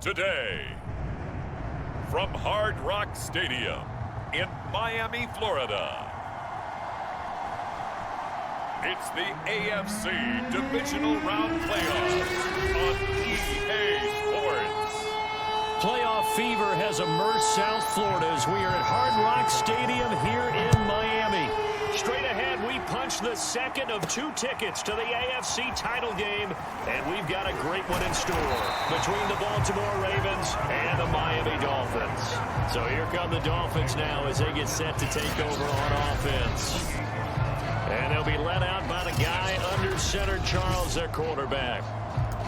Today, from Hard Rock Stadium in Miami, Florida, it's the AFC Divisional Round Playoffs on EA Sports. Playoff fever has emerged South Florida as we are at Hard Rock Stadium here in Miami. Straight ahead, we punch the second of 2 tickets to the AFC title game, and we've got a great one in store between the Baltimore Ravens and the Miami Dolphins. So here come the Dolphins now as they get set to take over on offense. And they'll be led out by the guy under center, Charles, their quarterback.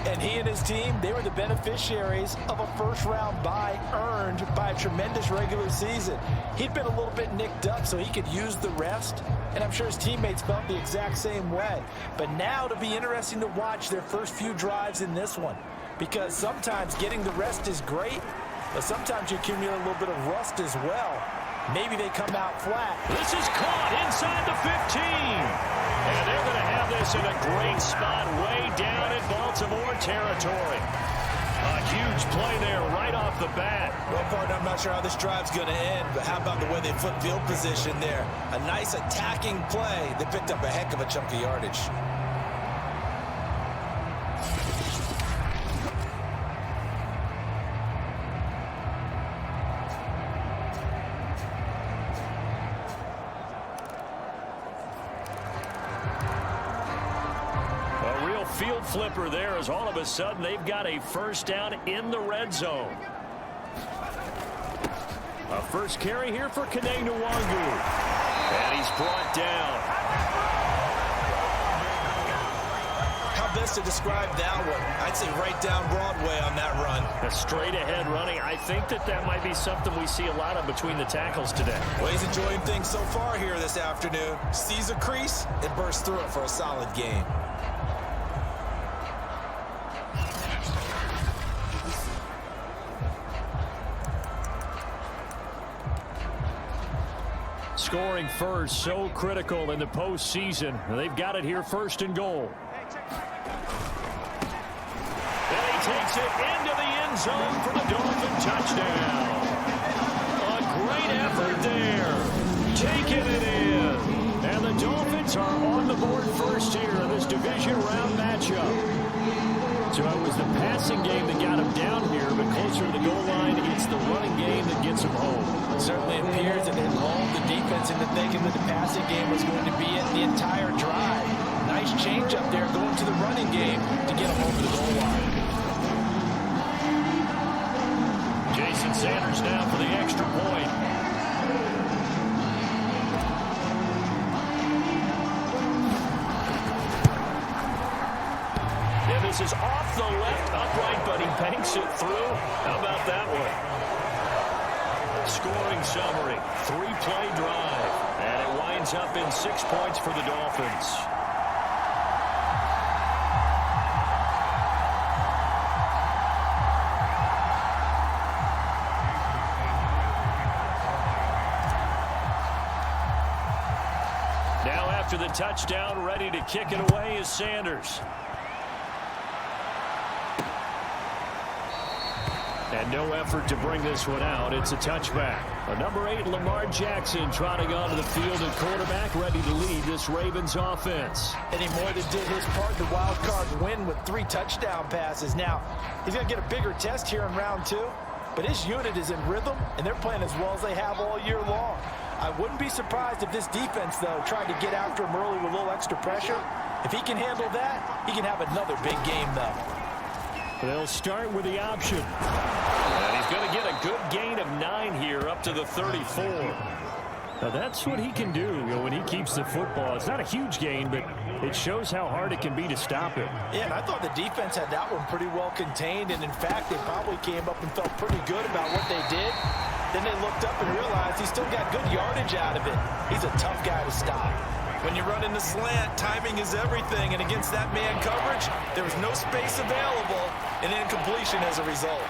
And he and his team, they were the beneficiaries of a first-round bye earned by a tremendous regular season. He'd been a little bit nicked up, so he could use the rest, and I'm sure his teammates felt the exact same way. But now it'll be interesting to watch their first few drives in this one, because sometimes getting the rest is great, but sometimes you accumulate a little bit of rust as well. Maybe they come out flat. This is caught inside the 15. And they're going to have this in a great spot way down in Baltimore territory. A huge play there right off the bat. Well, partner, I'm not sure how this drive's going to end, but how about the way they flip field position there? A nice attacking play. They picked up a heck of a chunk of yardage. Field flipper there as all of a sudden they've got a first down in the red zone. A first carry here for Kene Nwangu. And he's brought down. How best to describe that one? I'd say right down Broadway on that run. A straight ahead running. I think that might be something we see a lot of between the tackles today. Well, he's enjoying things so far here this afternoon. Sees a crease and bursts through it for a solid game. Scoring first, so critical in the postseason. They've got it here first and goal. And he takes it into the end zone for the Dolphin touchdown. A great effort there. Taking it in. And the Dolphins are on the board first here in this division round matchup. So it was the passing game that got him down here, but closer to the goal line, it's the running game that gets him home. It certainly appears that they lulled the defense into thinking that the passing game was going to be it the entire drive. Nice change up there going to the running game to get him over the goal line. Jason Sanders now for the extra point. This is off the left upright, but he banks it through. How about that one? Scoring summary, 3-play drive, and it winds up in 6 points for the Dolphins. Now after the touchdown, ready to kick it away is Sanders. And no effort to bring this one out. It's a touchback. A number 8, Lamar Jackson, trotting onto the field at quarterback, ready to lead this Ravens offense. And he more than did his part in the wild card win with 3 touchdown passes. Now, he's going to get a bigger test here in round 2, but his unit is in rhythm, and they're playing as well as they have all year long. I wouldn't be surprised if this defense, though, tried to get after him early with a little extra pressure. If he can handle that, he can have another big game, though. They'll start with the option. And he's going to get a good gain of 9 here up to the 34. Now that's what he can do, when he keeps the football. It's not a huge gain, but it shows how hard it can be to stop it. Yeah, and I thought the defense had that one pretty well contained, and in fact, they probably came up and felt pretty good about what they did. Then they looked up and realized he still got good yardage out of it. He's a tough guy to stop. When you run in the slant, timing is everything, and against that man coverage, there was no space available, and incompletion as a result.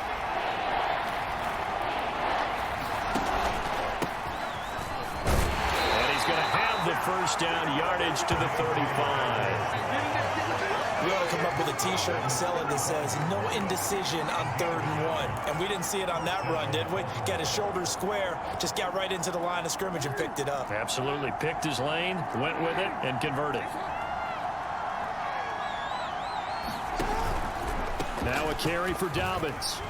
And he's going to have the first down yardage to the 35. We ought to come up with a T-shirt and sell it that says, no indecision on 3rd and 1. And we didn't see it on that run, did we? Got his shoulders square, just got right into the line of scrimmage and picked it up. Absolutely. Picked his lane, went with it, and converted. Now a carry for Dobbins.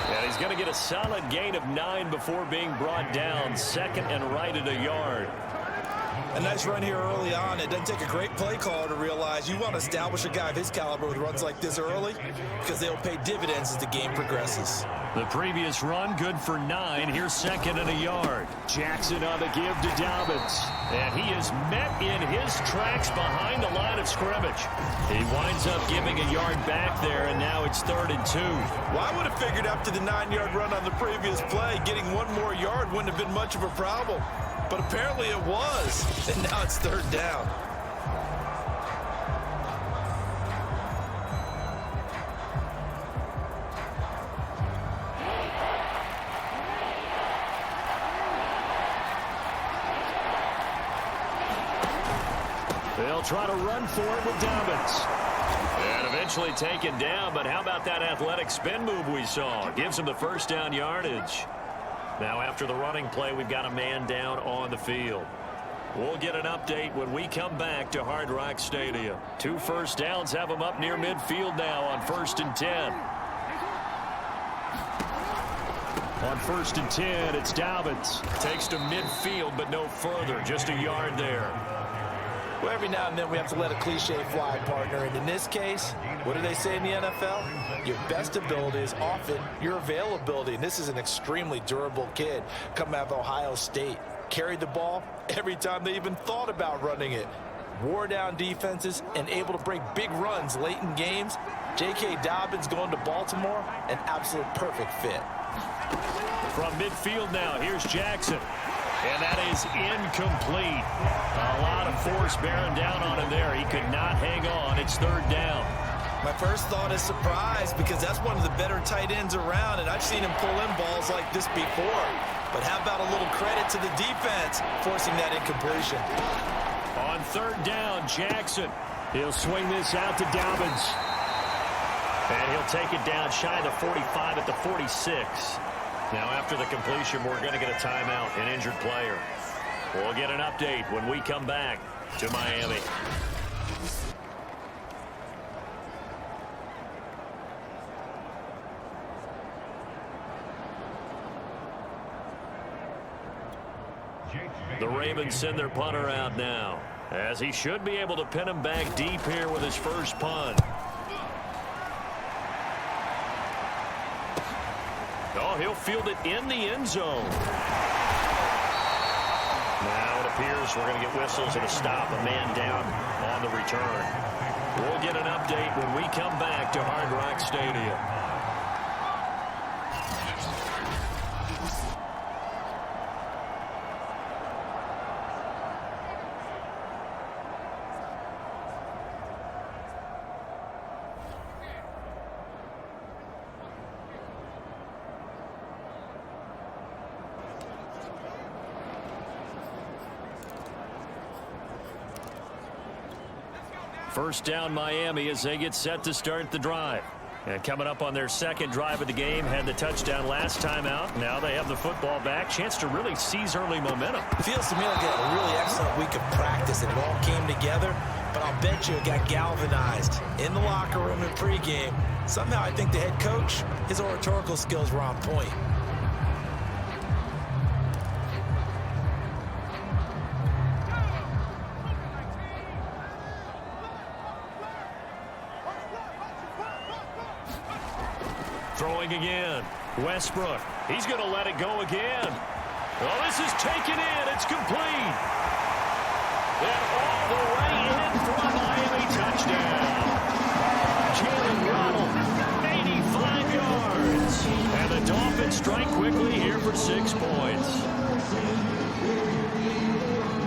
And he's going to get a solid gain of 9 before being brought down. 2nd and right at a yard. A nice run here early on. It doesn't take a great play caller to realize you want to establish a guy of his caliber with runs like this early because they'll pay dividends as the game progresses. The previous run, good for 9. Here's 2nd and a yard. Jackson on the give to Dobbins. And he is met in his tracks behind the line of scrimmage. He winds up giving a yard back there, and now it's 3rd and 2. Well, I would have figured after the 9-yard run on the previous play, getting 1 more yard wouldn't have been much of a problem. But apparently it was, and now it's 3rd down. They'll try to run for it with Dobbins. And eventually taken down, but how about that athletic spin move we saw? Gives him the first down yardage. Now after the running play, we've got a man down on the field. We'll get an update when we come back to Hard Rock Stadium. 2 first downs have them up near midfield now on 1st and 10. On 1st and 10, it's Dobbins. Takes to midfield, but no further. Just a yard there. Well, every now and then we have to let a cliche fly, partner. And in this case, what do they say in the NFL? Your best ability is often your availability. And this is an extremely durable kid coming out of Ohio State. Carried the ball every time they even thought about running it. Wore down defenses and able to break big runs late in games. J.K. Dobbins going to Baltimore, an absolute perfect fit. From midfield now, here's Jackson. And that is incomplete. A lot of force bearing down on him there. He could not hang on. It's 3rd down. My first thought is surprise because that's one of the better tight ends around, and I've seen him pull in balls like this before. But how about a little credit to the defense forcing that incompletion? On 3rd down, Jackson. He'll swing this out to Dobbins. And he'll take it down shy of the 45 at the 46. Now after the completion, we're going to get a timeout, an injured player. We'll get an update when we come back to Miami. The Ravens send their punter out now, as he should be able to pin him back deep here with his first punt. Oh, he'll field it in the end zone. Now it appears we're going to get whistles and a stop, a man down on the return. We'll get an update when we come back to Hard Rock Stadium. First down Miami as they get set to start the drive. And coming up on their 2nd drive of the game, had the touchdown last time out. Now they have the football back. Chance to really seize early momentum. Feels to me like they had a really excellent week of practice and it all came together. But I'll bet you it got galvanized in the locker room and pregame. Somehow I think the head coach, his oratorical skills were on point. Throwing again. Westbrook. He's going to let it go again. Well, this is taken in. It's complete. And all the way in for a Miami touchdown. Jalen Waddle, 85 yards. And the Dolphins strike quickly here for 6 points.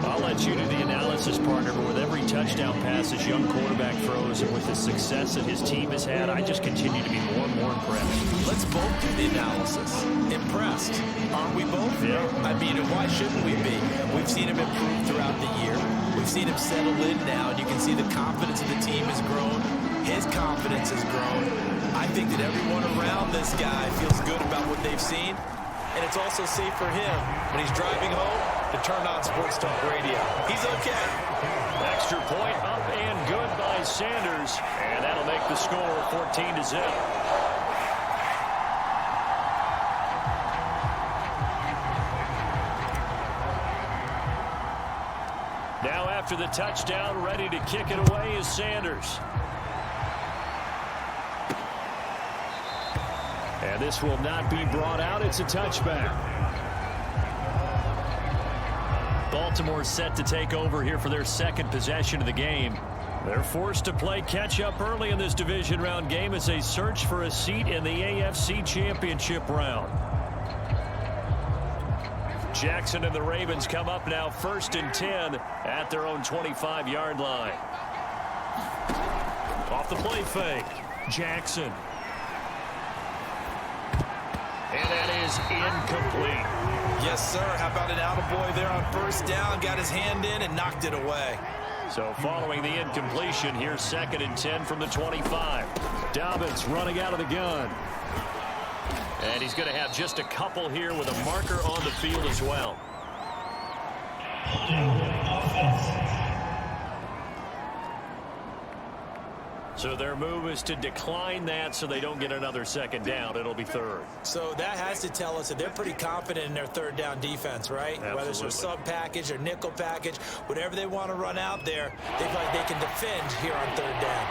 I'll let you do the analysis, partner, but with every touchdown pass this young quarterback throws and with the success that his team has had, I just continue to be more and more impressed? Let's both do the analysis. Impressed. Aren't we both? Yeah. I mean, why shouldn't we be? We've seen him improve throughout the year. We've seen him settle in now, and you can see the confidence of the team has grown. His confidence has grown. I think that everyone around this guy feels good about what they've seen, and it's also safe for him when he's driving home to turn on Sports Talk Radio. He's okay. Extra point up and good by Sanders, and that'll make the score 14-0. Now after the touchdown, ready to kick it away is Sanders. And this will not be brought out. It's a touchback. Baltimore set to take over here for their second possession of the game. They're forced to play catch-up early in this division round game as they search for a seat in the AFC Championship round. Jackson and the Ravens come up now 1st and 10 at their own 25-yard line. Off the play fake, Jackson. And that is incomplete. Yes, sir. How about an attaboy there on 1st down? Got his hand in and knocked it away. So following the incompletion, here's 2nd and 10 from the 25. Dobbins running out of the gun. And he's going to have just a couple here with a marker on the field as well. So their move is to decline that so they don't get another 2nd down. It'll be 3rd. So that has to tell us that they're pretty confident in their 3rd down defense, right? Absolutely. Whether it's their sub package or nickel package, whatever they want to run out there, they feel like they can defend here on 3rd down.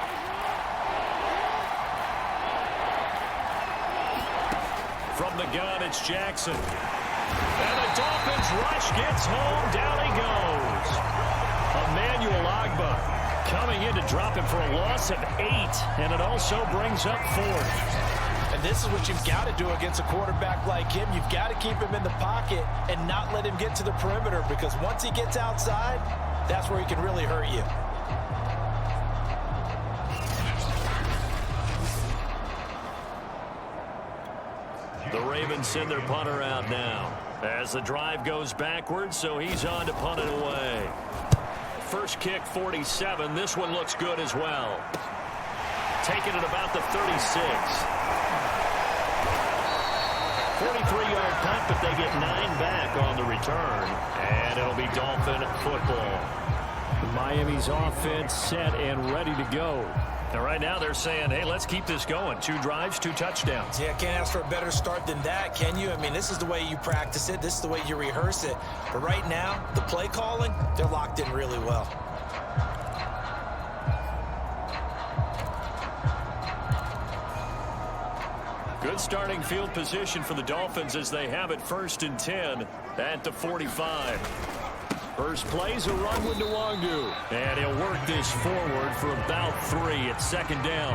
From the gun, it's Jackson. And the Dolphins rush gets home. Down he goes. Emmanuel Ogbah coming in to drop him for a loss of 8. And it also brings up 4th. And this is what you've got to do against a quarterback like him. You've got to keep him in the pocket and not let him get to the perimeter, because once he gets outside, that's where he can really hurt you. The Ravens send their punter out now as the drive goes backwards, so he's on to punt it away. First kick, 47. This one looks good as well. Taking it about the 36. 43-yard punt, but they get 9 back on the return. And it'll be Dolphin football. Miami's offense set and ready to go. And right now they're saying, hey, let's keep this going. 2 drives, 2 touchdowns. Yeah, can't ask for a better start than that, can you? I mean, this is the way you practice it. This is the way you rehearse it. But right now, the play calling, they're locked in really well. Good starting field position for the Dolphins as they have it 1st and 10 at the 45. First play's a run with Nwangu. And he'll work this forward for about 3 at 2nd down.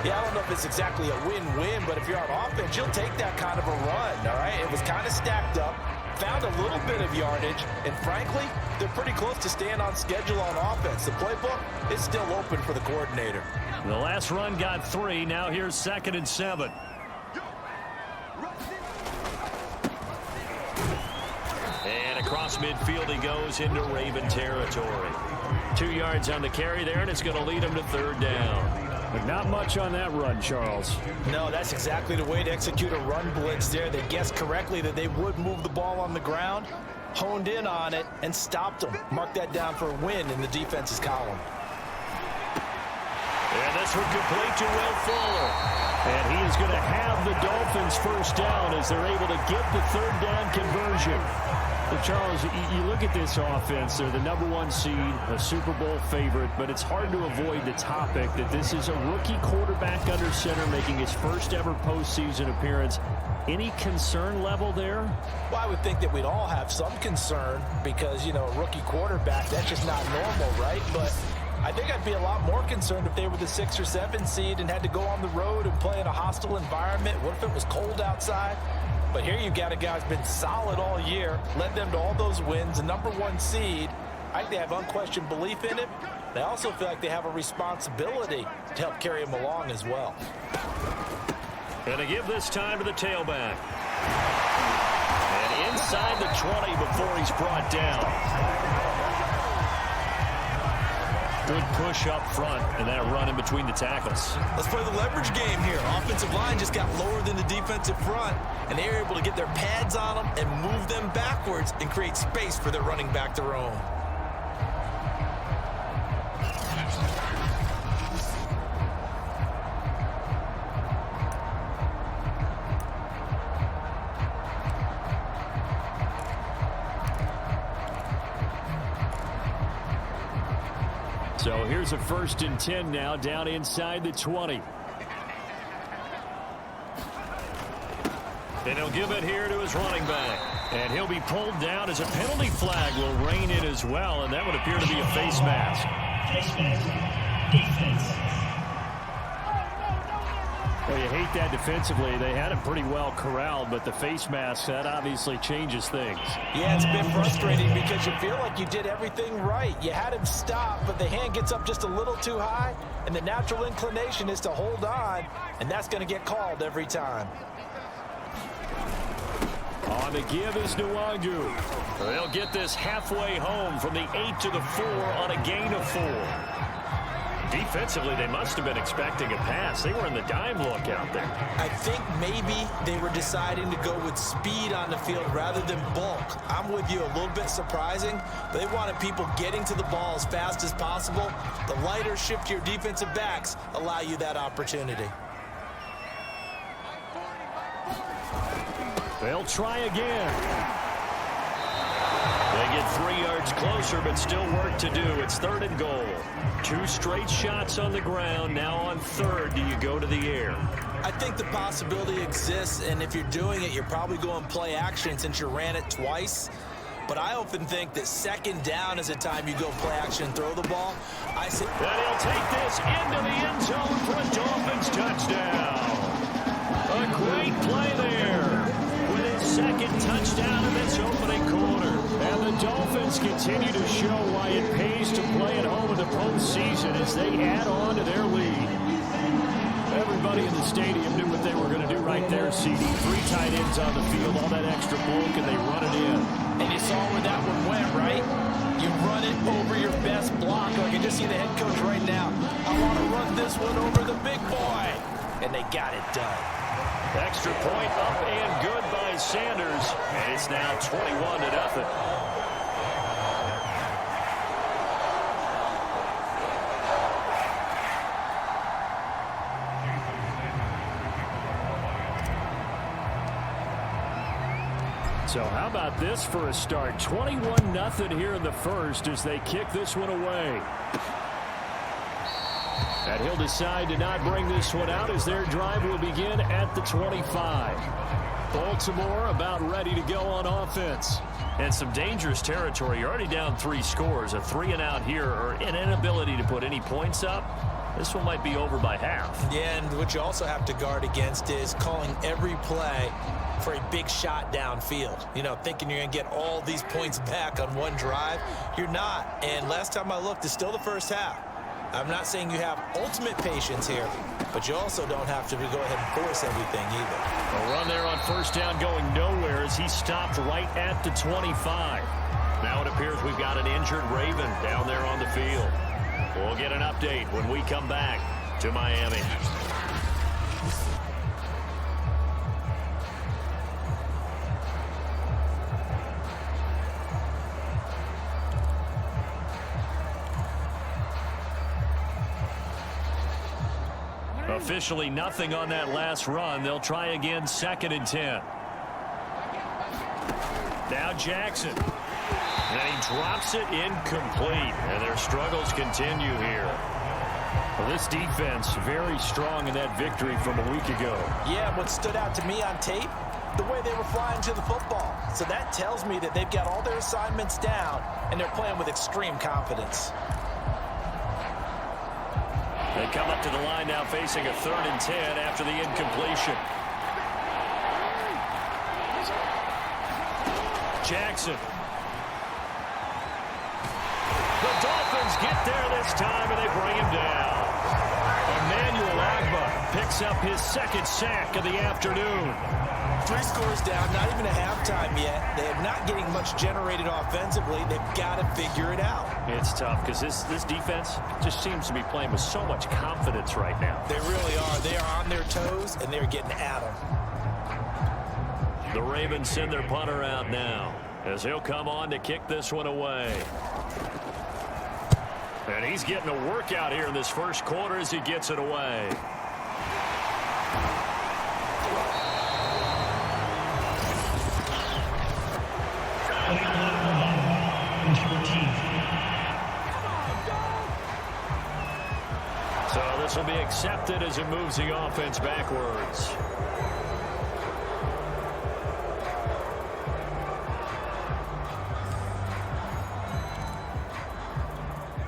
Yeah, I don't know if it's exactly a win-win, but if you're on offense, you'll take that kind of a run, all right? It was kind of stacked up, found a little bit of yardage, and frankly, they're pretty close to staying on schedule on offense. The playbook is still open for the coordinator. The last run got 3. Now here's 2nd and 7. And across midfield he goes into Raven territory. 2 yards on the carry there, and it's going to lead him to 3rd down. But not much on that run, Charles. No, that's exactly the way to execute a run blitz there. They guessed correctly that they would move the ball on the ground, honed in on it, and stopped them. Mark that down for a win in the defense's column. And this one complete to Will Fuller. And he is going to have the Dolphins 1st down as they're able to get the 3rd down conversion. But Charles, you look at this offense, they're the #1 seed, a Super Bowl favorite, but it's hard to avoid the topic that this is a rookie quarterback under center making his first ever postseason appearance. Any concern level there? Well, I would think that we'd all have some concern because, you know, a rookie quarterback, that's just not normal, right? But I think I'd be a lot more concerned if they were the 6 or 7 seed and had to go on the road and play in a hostile environment. What if it was cold outside? But here you've got a guy who's been solid all year, led them to all those wins, a #1 seed. I think they have unquestioned belief in him. They also feel like they have a responsibility to help carry him along as well. And they give this time to the tailback. And inside the 20 before he's brought down. Good push up front, and that run in between the tackles. Let's play the leverage game here. Offensive line just got lower than the defensive front, and they were able to get their pads on them and move them backwards and create space for their running back to roam. So here's a 1st and 10 now, down inside the 20. And he'll give it here to his running back. And he'll be pulled down as a penalty flag will rein in as well, and that would appear to be a face mask. Face mask. Defense. Well, you hate that defensively. They had him pretty well corralled, but the face mask, that obviously changes things. Yeah, it's been frustrating because you feel like you did everything right. You had him stop, but the hand gets up just a little too high, and the natural inclination is to hold on, and that's going to get called every time. On the give is Nwangu. They'll get this halfway home from the 8 to the 4 on a gain of 4. Defensively, they must have been expecting a pass. They were in the dime look out there. I think maybe they were deciding to go with speed on the field rather than bulk. I'm with you, a little bit surprising. They wanted people getting to the ball as fast as possible. The lighter, shiftier defensive backs allow you that opportunity. They'll try again. They get 3 yards closer, but still work to do. It's 3rd and goal. 2 straight shots on the ground. Now on 3rd, do you go to the air? I think the possibility exists, and if you're doing it, you're probably going play action since you ran it twice. But I often think that 2nd down is a time you go play action and throw the ball. I say that he'll take this into the end zone for a Dolphins touchdown. A great play there with his 2nd touchdown in this opening quarter. And the Dolphins continue to show why it pays to play at home in the postseason as they add on to their lead. Everybody in the stadium knew what they were going to do right there, CD. 3 tight ends on the field, all that extra bulk, and they run it in. And you saw where that one went, right? You run it over your best block. I can just see the head coach right now. I want to run this one over the big boy. And they got it done. Extra point up and good by Sanders. And it's now 21-0. So how about this for a start? 21-0 here in the 1st as they kick this one away. And he'll decide to not bring this one out as their drive will begin at the 25. Baltimore about ready to go on offense. And some dangerous territory. You're already down 3 scores. A 3-and-out here or an inability to put any points up. This one might be over by half. Yeah, and what you also have to guard against is calling every play for a big shot downfield. You know, thinking you're going to get all these points back on one drive. You're not. And last time I looked, it's still the first half. I'm not saying you have ultimate patience here, but you also don't have to go ahead and force everything either. A run there on 1st down going nowhere as he stopped right at the 25. Now it appears we've got an injured Raven down there on the field. We'll get an update when we come back to Miami. Officially nothing on that last run. They'll try again, 2nd and 10. Now Jackson. And he drops it incomplete. And their struggles continue here. Well, this defense very strong in that victory from a week ago. Yeah, what stood out to me on tape, the way they were flying to the football. So that tells me that they've got all their assignments down, and they're playing with extreme confidence. They come up to the line now facing a 3rd and 10 after the incompletion. Jackson. The Dolphins get there this time and they bring him down. Emmanuel Agba picks up his second sack of the afternoon. 3 scores down, not even a halftime yet. They are not getting much generated offensively. They've got to figure it out. It's tough because this defense just seems to be playing with so much confidence right now. They really are. They are on their toes, and they're getting at them. The Ravens send their punter out now as he'll come on to kick this one away. And he's getting a workout here in this first quarter as he gets it away. So this will be accepted as it moves the offense backwards.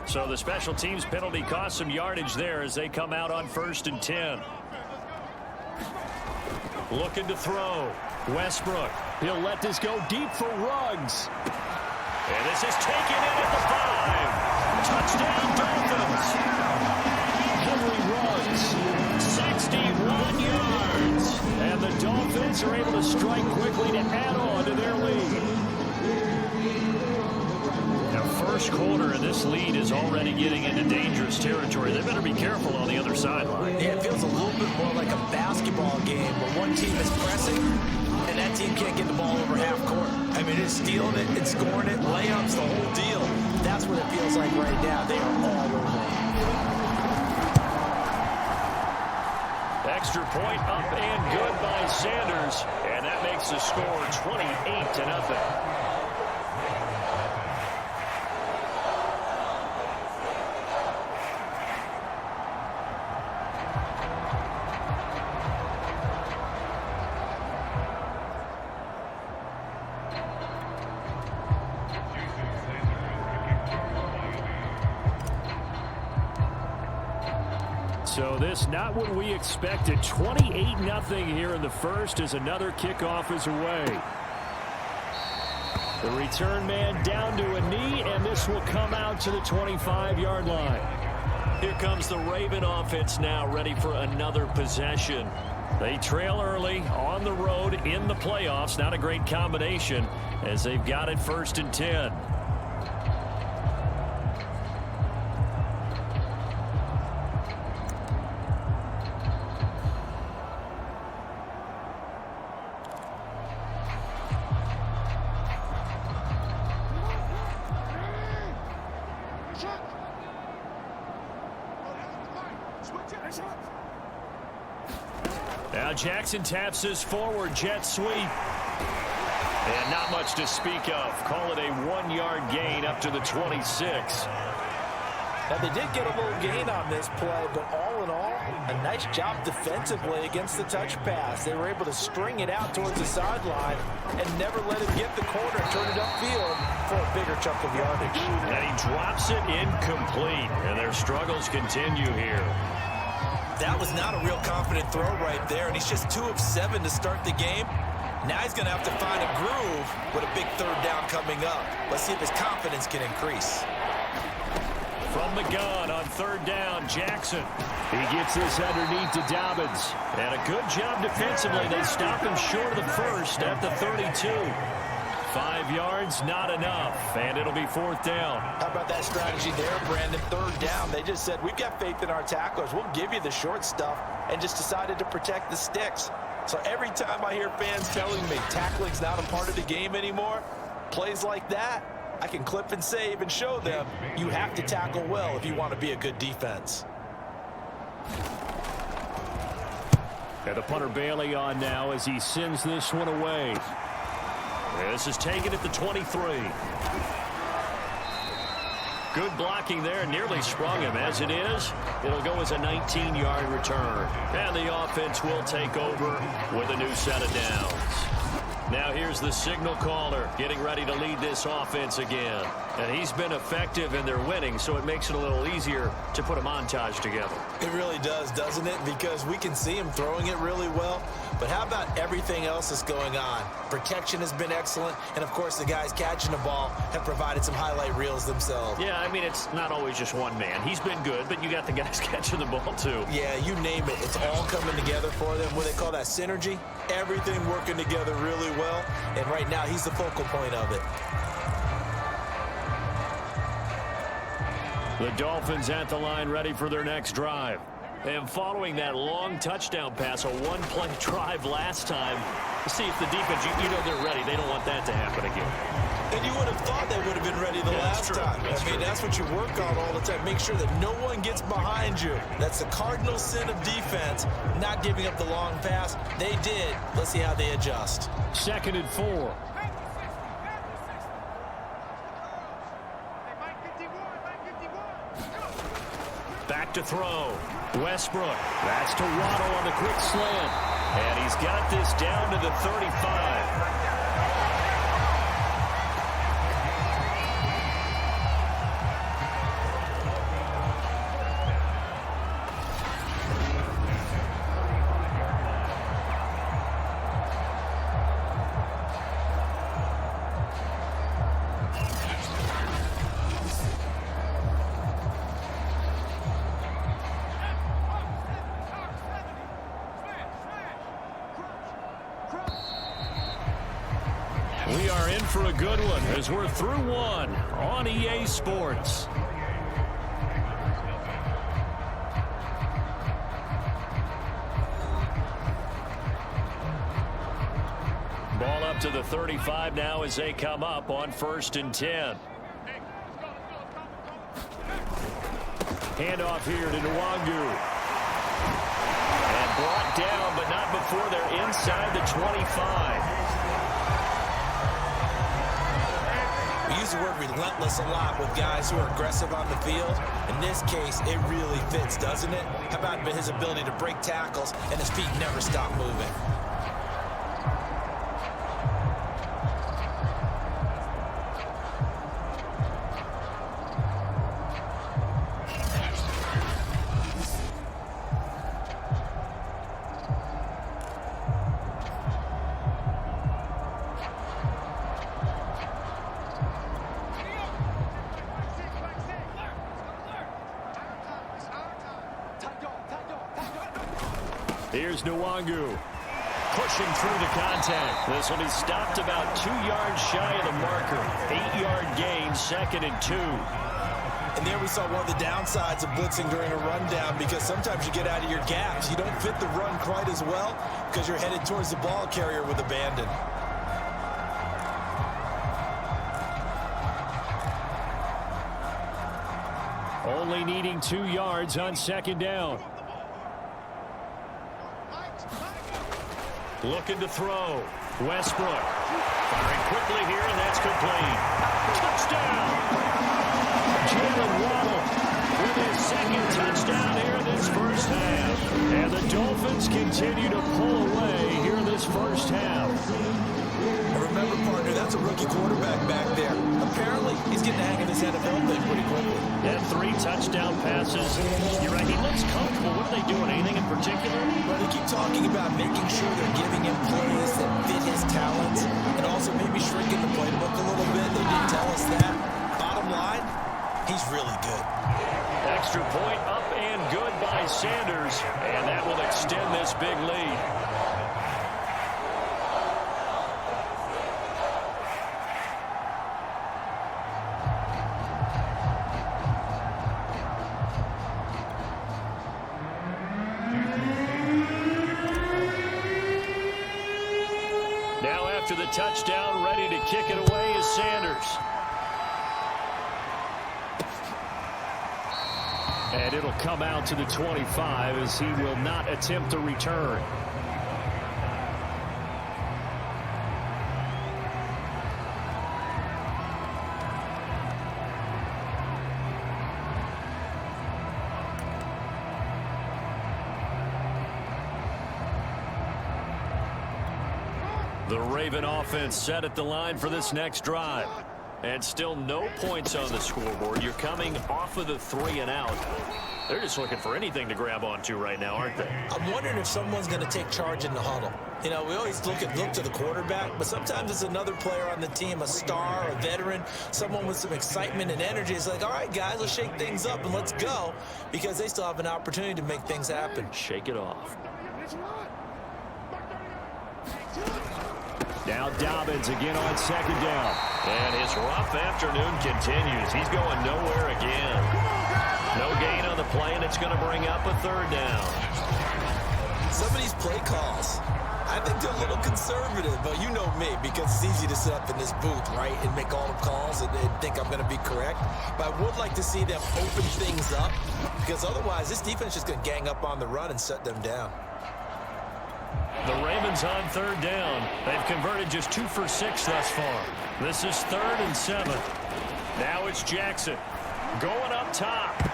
So the special teams penalty cost some yardage there as they come out on 1st and 10. Looking to throw. Westbrook. He'll let this go deep for Ruggs. And this is taken in at the 5. Touchdown Dolphins. Henry Ruggs, 61 yards. And the Dolphins are able to strike quickly to add on to their lead. Now, first quarter, and this lead is already getting into dangerous territory. They better be careful on the other sideline. Yeah, it feels a little bit more like a basketball game where one team is pressing and that team can't get the ball over half court. I mean, it's stealing it, it's scoring it, layups, the whole deal. That's what it feels like right now. They are all over it. Extra point up and good by Sanders, and that makes the score 28-0. So this not what we expected. 28-0 here in the first as another kickoff is away. The return man down to a knee, and this will come out to the 25-yard line. Here comes the Raven offense now, ready for another possession. They trail early on the road in the playoffs. Not a great combination as they've got it 1st and 10. Now Jackson taps this forward jet sweep. And not much to speak of. Call it a 1-yard gain up to the 26. Now, they did get a little gain on this play, but all in all, a nice job defensively against the touch pass. They were able to string it out towards the sideline and never let him get the corner and turn it upfield for a bigger chunk of yardage. And he drops it incomplete, and their struggles continue here. That was not a real confident throw right there, and he's just 2 of 7 to start the game. Now he's going to have to find a groove with a big 3rd down coming up. Let's see if his confidence can increase. From the gun on 3rd down, Jackson. He gets this underneath to Dobbins. And a good job defensively. They stop him short of the first at the 32. 5 yards, not enough. And it'll be 4th down. How about that strategy there, Brandon? 3rd down. They just said, we've got faith in our tacklers. We'll give you the short stuff, and just decided to protect the sticks. So every time I hear fans telling me tackling's not a part of the game anymore, plays like that, I can clip and save and show them you have to tackle well if you want to be a good defense. And the punter Bailey on now as he sends this one away. This is taken at the 23. Good blocking there, nearly sprung him. As it is, it'll go as a 19-yard return. And the offense will take over with a new set of downs. Now here's the signal caller getting ready to lead this offense again. And he's been effective and they're winning, so it makes it a little easier to put a montage together. It really does, doesn't it? Because we can see him throwing it really well. But how about everything else that's going on? Protection has been excellent. And, of course, the guys catching the ball have provided some highlight reels themselves. Yeah, I mean, it's not always just one man. He's been good, but you got the guys catching the ball, too. Yeah, you name it. It's all coming together for them. What they call that synergy. Everything working together really well. And right now, he's the focal point of it. The Dolphins at the line ready for their next drive. And following that long touchdown pass, a one-play drive last time, see if the defense, you know they're ready. They don't want that to happen again. And you would have thought they would have been ready the last time. I mean, that's what you work on all the time. Make sure that no one gets behind you. That's the cardinal sin of defense, not giving up the long pass. They did. Let's see how they adjust. 2nd and 4. Back to throw. Westbrook. That's to Waddle on the quick slant. And he's got this down to the 35. We are in for a good one as we're through one on EA Sports. Ball up to the 35 now as they come up on 1st and 10. Handoff here to Nwangu. And brought down, but not before they're inside the 25. We use the word relentless a lot with guys who are aggressive on the field. In this case, it really fits, doesn't it? How about his ability to break tackles and his feet never stop moving? Here's Nwangu. Pushing through the contact. This will be stopped about 2 yards shy of the marker. 8-yard gain, 2nd and 2. And there we saw one of the downsides of blitzing during a rundown, because sometimes you get out of your gaps. You don't fit the run quite as well because you're headed towards the ball carrier with abandon. Only needing 2 yards on 2nd down. Looking to throw. Westbrook. Firing quickly here, and that's complete. Touchdown! Jalen Waddle with his 2nd touchdown here in this first half. And the Dolphins continue to pull away here in this first half. Remember, partner, that's a rookie quarterback back there. Apparently, he's getting the hang of this NFL thing pretty quickly. And 3 touchdown passes. You're right, he looks comfortable. What are they doing? Anything in particular? Well, they keep talking about making sure they're giving him plays that fit his talents and also maybe shrinking the playbook a little bit. They didn't tell us that. Bottom line, he's really good. Extra point up and good by Sanders. And that will extend this big lead. After the touchdown, ready to kick it away is Sanders. And it'll come out to the 25 as he will not attempt a return. The Raven offense set at the line for this next drive. And still no points on the scoreboard. You're coming off of the 3 and out. They're just looking for anything to grab onto right now, aren't they? I'm wondering if someone's going to take charge in the huddle. You know, we always look to the quarterback, but sometimes it's another player on the team, a star, a veteran, someone with some excitement and energy. It's like, all right, guys, let's shake things up and let's go, because they still have an opportunity to make things happen. Shake it off. Now Dobbins again on second down. And his rough afternoon continues. He's going nowhere again. No gain on the play, and it's going to bring up a 3rd down. Some of these play calls, I think they're a little conservative, but you know me, because it's easy to sit up in this booth, right, and make all the calls and think I'm going to be correct. But I would like to see them open things up, because otherwise this defense is just going to gang up on the run and shut them down. The Ravens on 3rd down. They've converted just 2 for 6 thus far. This is 3rd and 7. Now it's Jackson going up top.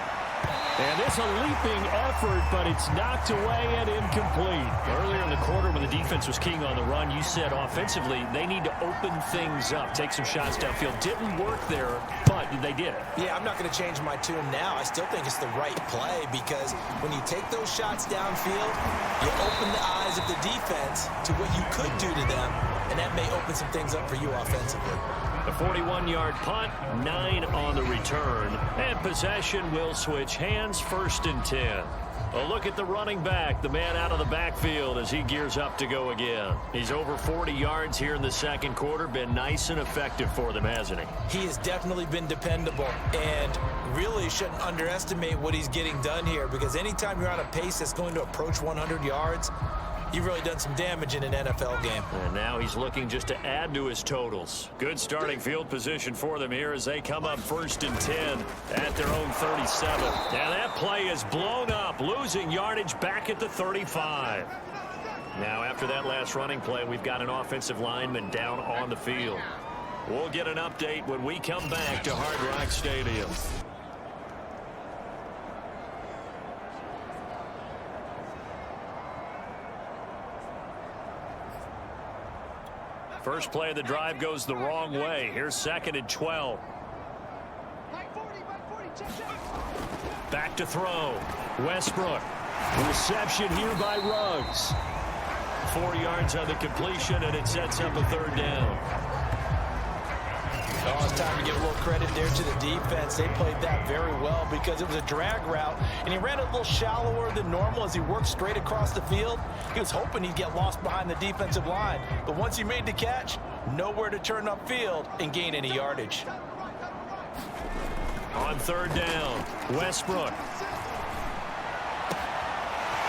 And it's a leaping effort, but it's knocked away and incomplete. Earlier in the quarter when the defense was keying on the run, you said offensively they need to open things up, take some shots downfield. Didn't work there, but they did it. Yeah, I'm not going to change my tune now. I still think it's the right play, because when you take those shots downfield, you open the eyes of the defense to what you could do to them, and that may open some things up for you offensively. A 41-yard punt, 9 on the return, and possession will switch hands, 1st and 10. A look at the running back, the man out of the backfield as he gears up to go again. He's over 40 yards here in the 2nd quarter, been nice and effective for them, hasn't he? He has definitely been dependable, and really shouldn't underestimate what he's getting done here, because anytime you're on a pace that's going to approach 100 yards, you've really done some damage in an NFL game. And now he's looking just to add to his totals. Good starting field position for them here as they come up 1st and 10 at their own 37. Now that play is blown up, losing yardage back at the 35. Now after that last running play, we've got an offensive lineman down on the field. We'll get an update when we come back to Hard Rock Stadium. First play of the drive goes the wrong way. Here's 2nd and 12. Back to throw. Westbrook. Reception here by Ruggs. 4 yards on the completion, and it sets up a 3rd down. Oh, it's time to give a little credit there to the defense. They played that very well, because it was a drag route, and he ran a little shallower than normal as he worked straight across the field. He was hoping he'd get lost behind the defensive line, but once he made the catch, nowhere to turn upfield and gain any yardage. On 3rd down, Westbrook.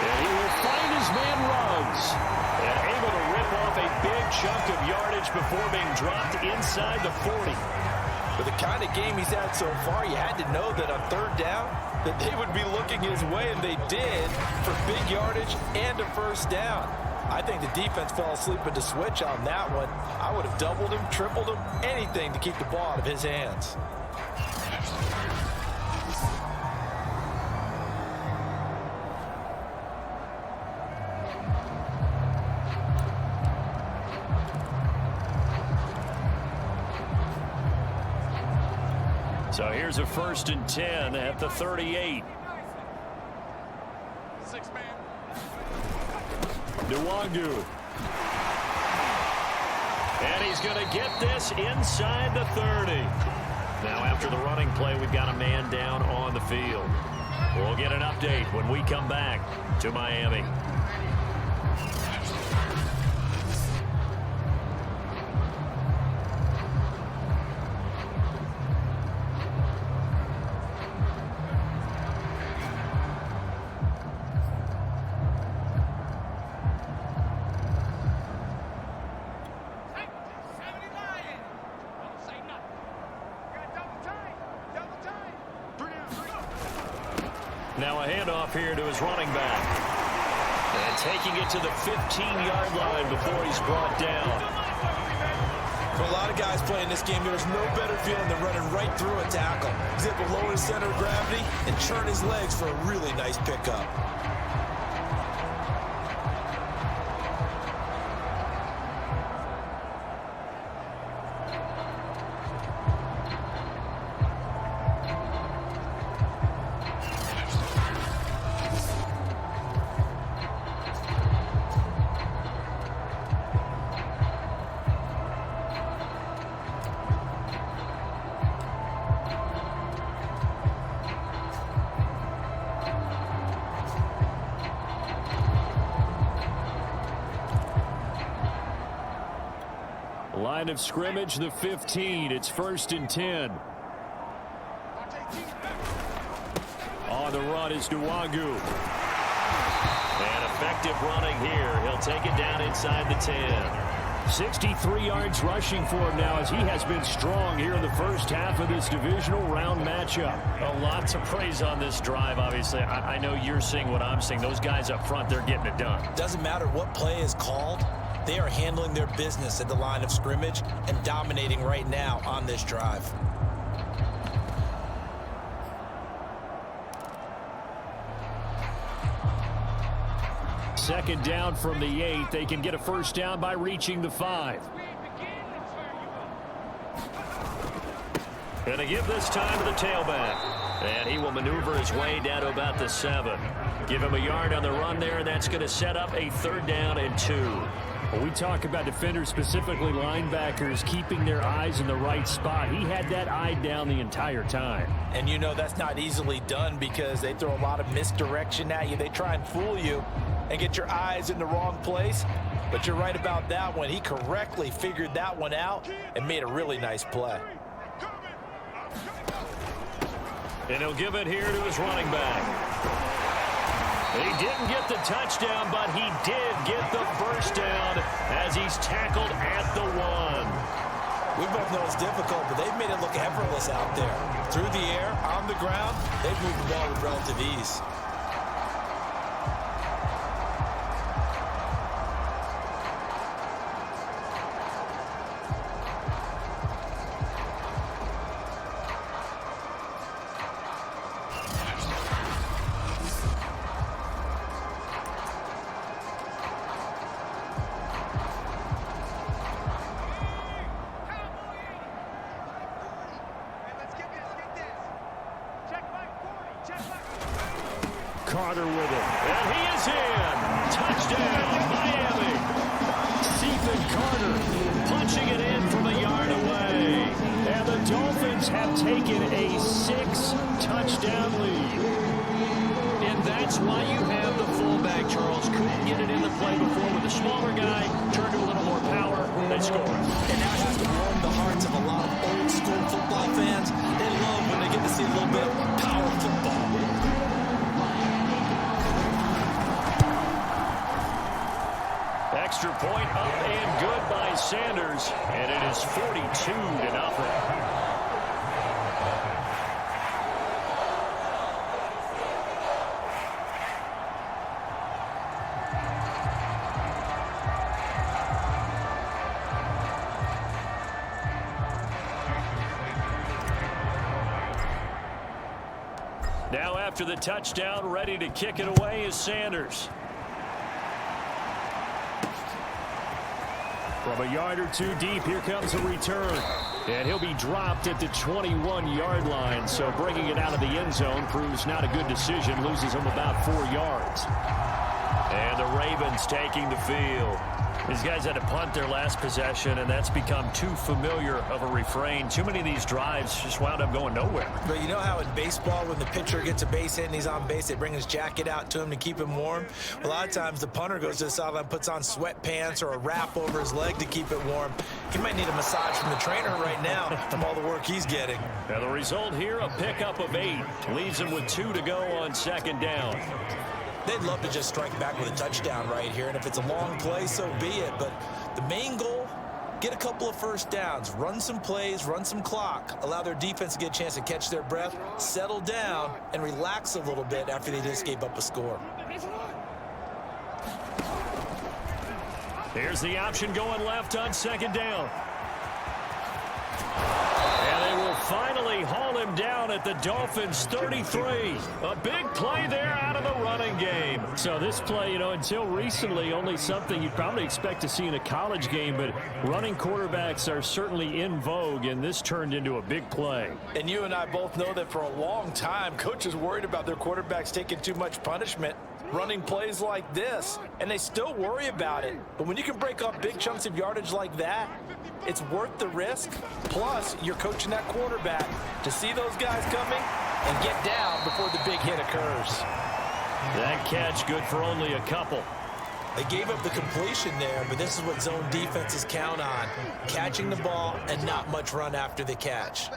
And he will find his man Ruggs. And able to rip off a big chunk of yardage before being dropped inside the 40. With the kind of game he's had so far, you had to know that on 3rd down, that they would be looking his way, and they did, for big yardage and a 1st down. I think the defense fell asleep at the switch on that one. I would have doubled him, tripled him, anything to keep the ball out of his hands. So here's a 1st and 10 at the 38. Nwangu. And he's going to get this inside the 30. Now after the running play, we've got a man down on the field. We'll get an update when we come back to Miami. Now a handoff here to his running back. And taking it to the 15-yard line before he's brought down. For a lot of guys playing this game, there's no better feeling than running right through a tackle. He's able to lower his center of gravity and churn his legs for a really nice pickup. Line of scrimmage, the 15. It's 1st and 10. On the run is Nwangu. And effective running here. He'll take it down inside the 10. 63 yards rushing for him now as he has been strong here in the first half of this divisional round matchup. A lot to praise on this drive, obviously. I know you're seeing what I'm seeing. Those guys up front, they're getting it done. Doesn't matter what play is called. They are handling their business at the line of scrimmage and dominating right now on this drive. Second down from the 8. They can get a first down by reaching the 5. Going to give this time to the tailback. And he will maneuver his way down to about the 7. Give him a yard on the run there, and that's going to set up a 3rd down and 2. When we talk about defenders, specifically linebackers, keeping their eyes in the right spot, he had that eye down the entire time. And you know that's not easily done because they throw a lot of misdirection at you. They try and fool you and get your eyes in the wrong place. But you're right about that one. He correctly figured that one out and made a really nice play. And he'll give it here to his running back. He didn't get the touchdown, but he did get the first down as he's tackled at the 1. We both know it's difficult, but they've made it look effortless out there. Through the air, on the ground, they've moved the ball with relative ease. Carter with it. And he is in. Touchdown, Miami. Stephen Carter punching it in from a yard away. And the Dolphins have taken a 6-touchdown lead. And that's why you have the fullback, Charles. Couldn't get it in the play before with the smaller guy. Turned to a little more power. They score. And that has to warm the hearts of a lot of old-school football fans. They love when they get to see a little bit of power football. Extra point up and good by Sanders. And it is 42-0. Now after the touchdown, ready to kick it away is Sanders. From a yard or two deep, here comes a return. And he'll be dropped at the 21-yard line. So bringing it out of the end zone proves not a good decision. Loses him about 4 yards. And the Ravens taking the field. These guys had to punt their last possession, and that's become too familiar of a refrain. Too many of these drives just wound up going nowhere. But you know how in baseball, when the pitcher gets a base hit and he's on base, they bring his jacket out to him to keep him warm? A lot of times the punter goes to the sideline, puts on sweatpants or a wrap over his leg to keep it warm. He might need a massage from the trainer right now from all the work he's getting. Now the result here, a pickup of 8. Leaves him with 2 to go on 2nd down. They'd love to just strike back with a touchdown right here, and if it's a long play, so be it. But the main goal, get a couple of first downs, run some plays, run some clock, allow their defense to get a chance to catch their breath, settle down, and relax a little bit after they just gave up a score. Here's the option going left on 2nd down. And they will finally haul him down at the Dolphins' 33. A big play there out of the running game. So this play, until recently, only something you'd probably expect to see in a college game, but running quarterbacks are certainly in vogue, and this turned into a big play. And you and I both know that for a long time, coaches worried about their quarterbacks taking too much punishment running plays like this, and they still worry about it. But when you can break up big chunks of yardage like that, it's worth the risk. Plus, you're coaching that quarterback to see those guys coming and get down before the big hit occurs. That catch good for only a couple. They gave up the completion there, but this is what zone defenses count on. Catching the ball and not much run after the catch.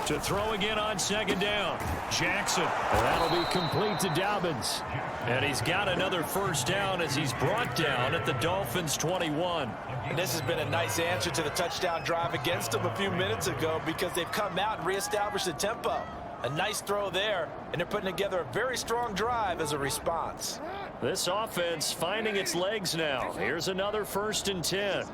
To throw again on second down. Jackson. That'll be complete to Dobbins. And he's got another first down as he's brought down at the Dolphins 21. And this has been a nice answer to the touchdown drive against them a few minutes ago because they've come out and reestablished the tempo. A nice throw there, and they're putting together a very strong drive as a response. This offense finding its legs now. Here's another 1st and 10.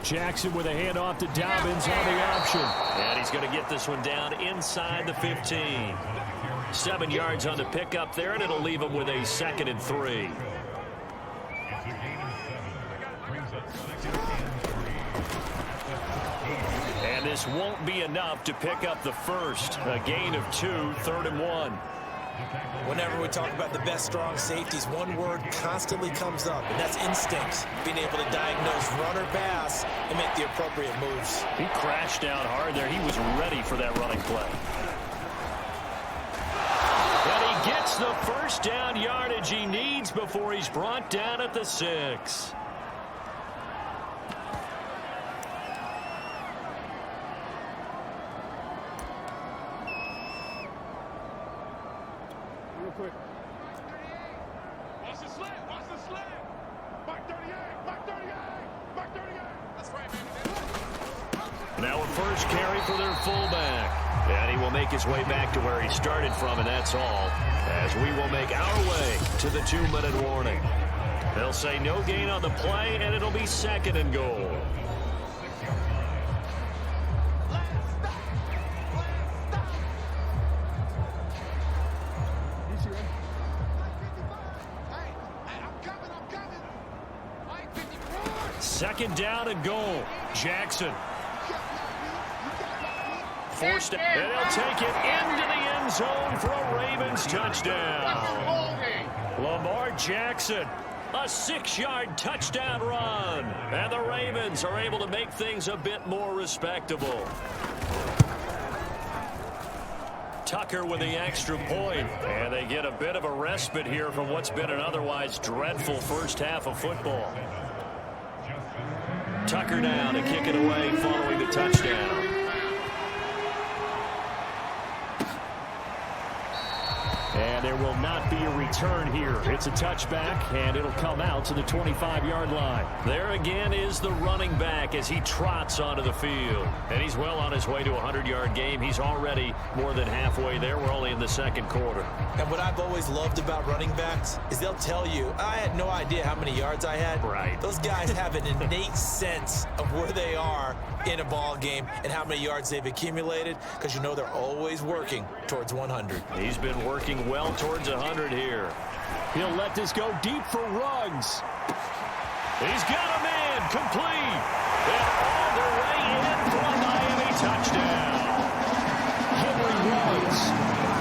Jackson with a handoff to Dobbins on the option. And he's going to get this one down inside the 15. 7 yards on the pickup there, and it'll leave him with a 2nd and 3. And this won't be enough to pick up the first. A gain of 2, 3rd and 1. Whenever we talk about the best strong safeties, one word constantly comes up, and that's instinct. Being able to diagnose run or pass and make the appropriate moves. He crashed down hard there. He was ready for that running play. And he gets the first down yardage he needs before he's brought down at the 6. Quick. Watch the slant. Watch the slant. Mark 38. Mark 38. Mark 38. That's right, baby. Now a first carry for their fullback. And he will make his way back to where he started from, and that's all. As we will make our way to the 2-minute warning. They'll say no gain on the play, and it'll be 2nd and goal. Second down and goal. Jackson. Forced it, and he'll take it into the end zone for a Ravens touchdown. Lamar Jackson, a 6-yard touchdown run. And the Ravens are able to make things a bit more respectable. Tucker with the extra point. And they get a bit of a respite here from what's been an otherwise dreadful first half of football. Tucker down to kick it away following the touchdown. And there will not be a return here. It's a touchback, and it'll come out to the 25-yard line. There again is the running back as he trots onto the field. And he's well on his way to a 100-yard game. He's already more than halfway there. We're only in the 2nd quarter. And what I've always loved about running backs is they'll tell you, I had no idea how many yards I had. Right. Those guys have an innate sense of where they are in a ball game and how many yards they've accumulated because you know they're always working towards 100. He's been working well towards 100 here. He'll let this go deep for Ruggs. He's got a man complete. And all the way in for a Miami touchdown. Henry Ruggs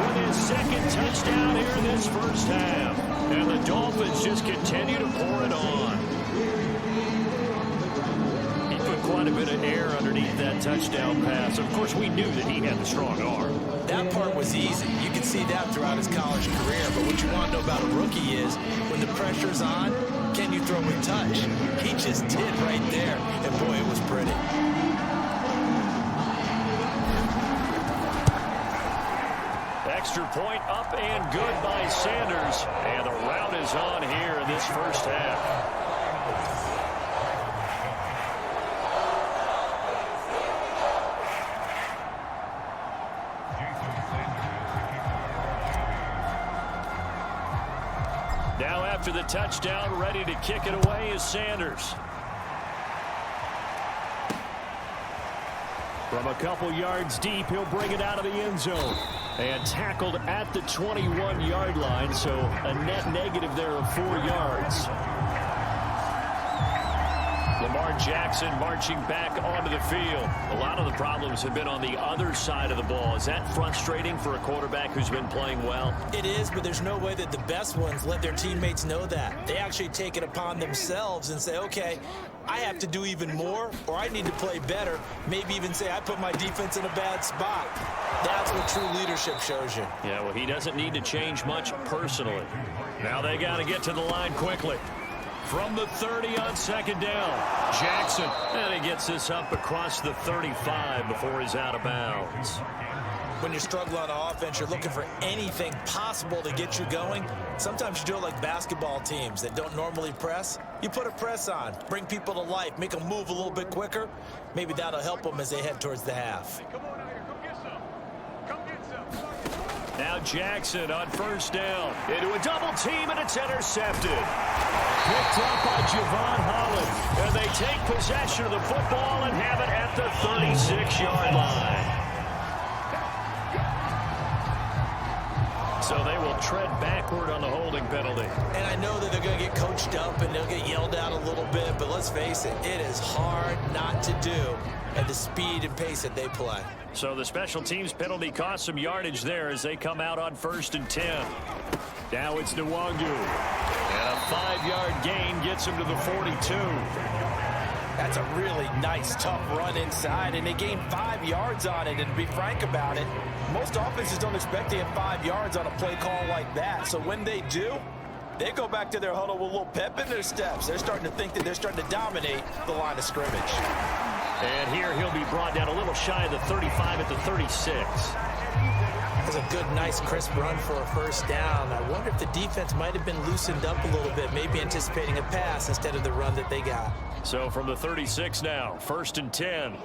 with his 2nd touchdown here in this first half. And the Dolphins just continue to pour it on. He put quite a bit of air underneath that touchdown pass. Of course, we knew that he had the strong arm. That part was easy. You can see that throughout his college career. But what you want to know about a rookie is when the pressure's on, can you throw with touch? He just did right there. And boy, it was pretty. Extra point up and good by Sanders. And the route is on here in this first half. Now after the touchdown, ready to kick it away is Sanders. From a couple yards deep, he'll bring it out of the end zone. And tackled at the 21-yard line, so a net negative there of 4 yards. Lamar Jackson marching back onto the field. A lot of the problems have been on the other side of the ball. Is that frustrating for a quarterback who's been playing well? It is, but there's no way that the best ones let their teammates know that. They actually take it upon themselves and say, okay, I have to do even more, or I need to play better. Maybe even say I put my defense in a bad spot. That's what true leadership shows you. Yeah, well, he doesn't need to change much personally. Now they got to get to the line quickly. From the 30 on second down, Jackson. And he gets this up across the 35 before he's out of bounds. When you're struggling on offense, you're looking for anything possible to get you going. Sometimes you do it like basketball teams that don't normally press. You put a press on, bring people to life, make them move a little bit quicker. Maybe that'll help them as they head towards the half. Come on out here. Come get some. Come get some. Now Jackson on first down. Into a double team, and it's intercepted. Picked up by Javon Holland. And they take possession of the football and have it at the 36-yard line. So they will tread backward on the holding penalty. And I know that they're going to get coached up and they'll get yelled at a little bit, but let's face it, it is hard not to do at the speed and pace that they play. So the special teams penalty cost some yardage there as they come out on 1st and 10. Now it's Nwangu. And a 5-yard gain gets him to the 42. That's a really nice, tough run inside, and they gained 5 yards on it. And to be frank about it, most offenses don't expect to get 5 yards on a play call like that. So when they do, they go back to their huddle with a little pep in their steps. They're starting to think that they're starting to dominate the line of scrimmage. And here he'll be brought down a little shy of the 35 at the 36. That's a good, nice, crisp run for a first down. I wonder if the defense might have been loosened up a little bit, maybe anticipating a pass instead of the run that they got. So from the 36 now, 1st and 10.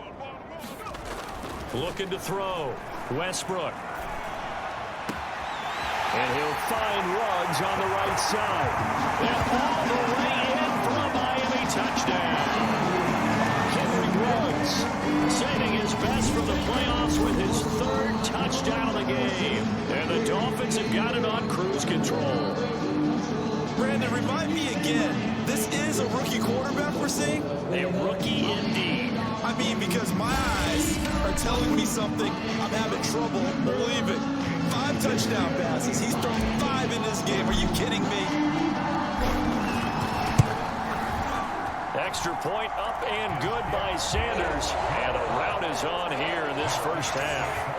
Looking to throw. Westbrook. And he'll find Ruggs on the right side. And all the way in for a Miami touchdown. Henry Ruggs saving his best for the playoffs with his 3rd touchdown of the game. And the Dolphins have got it on cruise control. Brandon, remind me again, this is a rookie quarterback we're seeing? A rookie indeed. I mean, because my eyes are telling me something I'm having trouble believing. 5 touchdown passes. He's thrown 5 in this game. Are you kidding me? Extra point up and good by Sanders. And the rout is on here in this first half.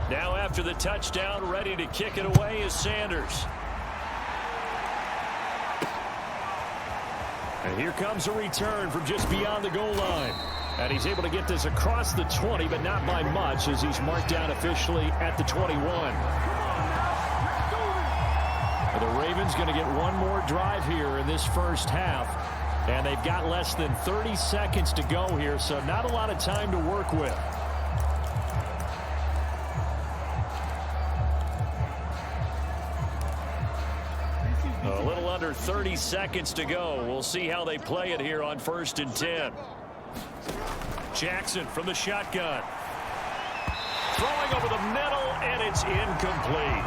Now after the touchdown, ready to kick it away is Sanders. And here comes a return from just beyond the goal line. And he's able to get this across the 20, but not by much as he's marked down officially at the 21. And the Ravens going to get one more drive here in this first half. And they've got less than 30 seconds to go here, so not a lot of time to work with. A little under 30 seconds to go. We'll see how they play it here on 1st and 10. Jackson from the shotgun. Throwing over the middle, and it's incomplete.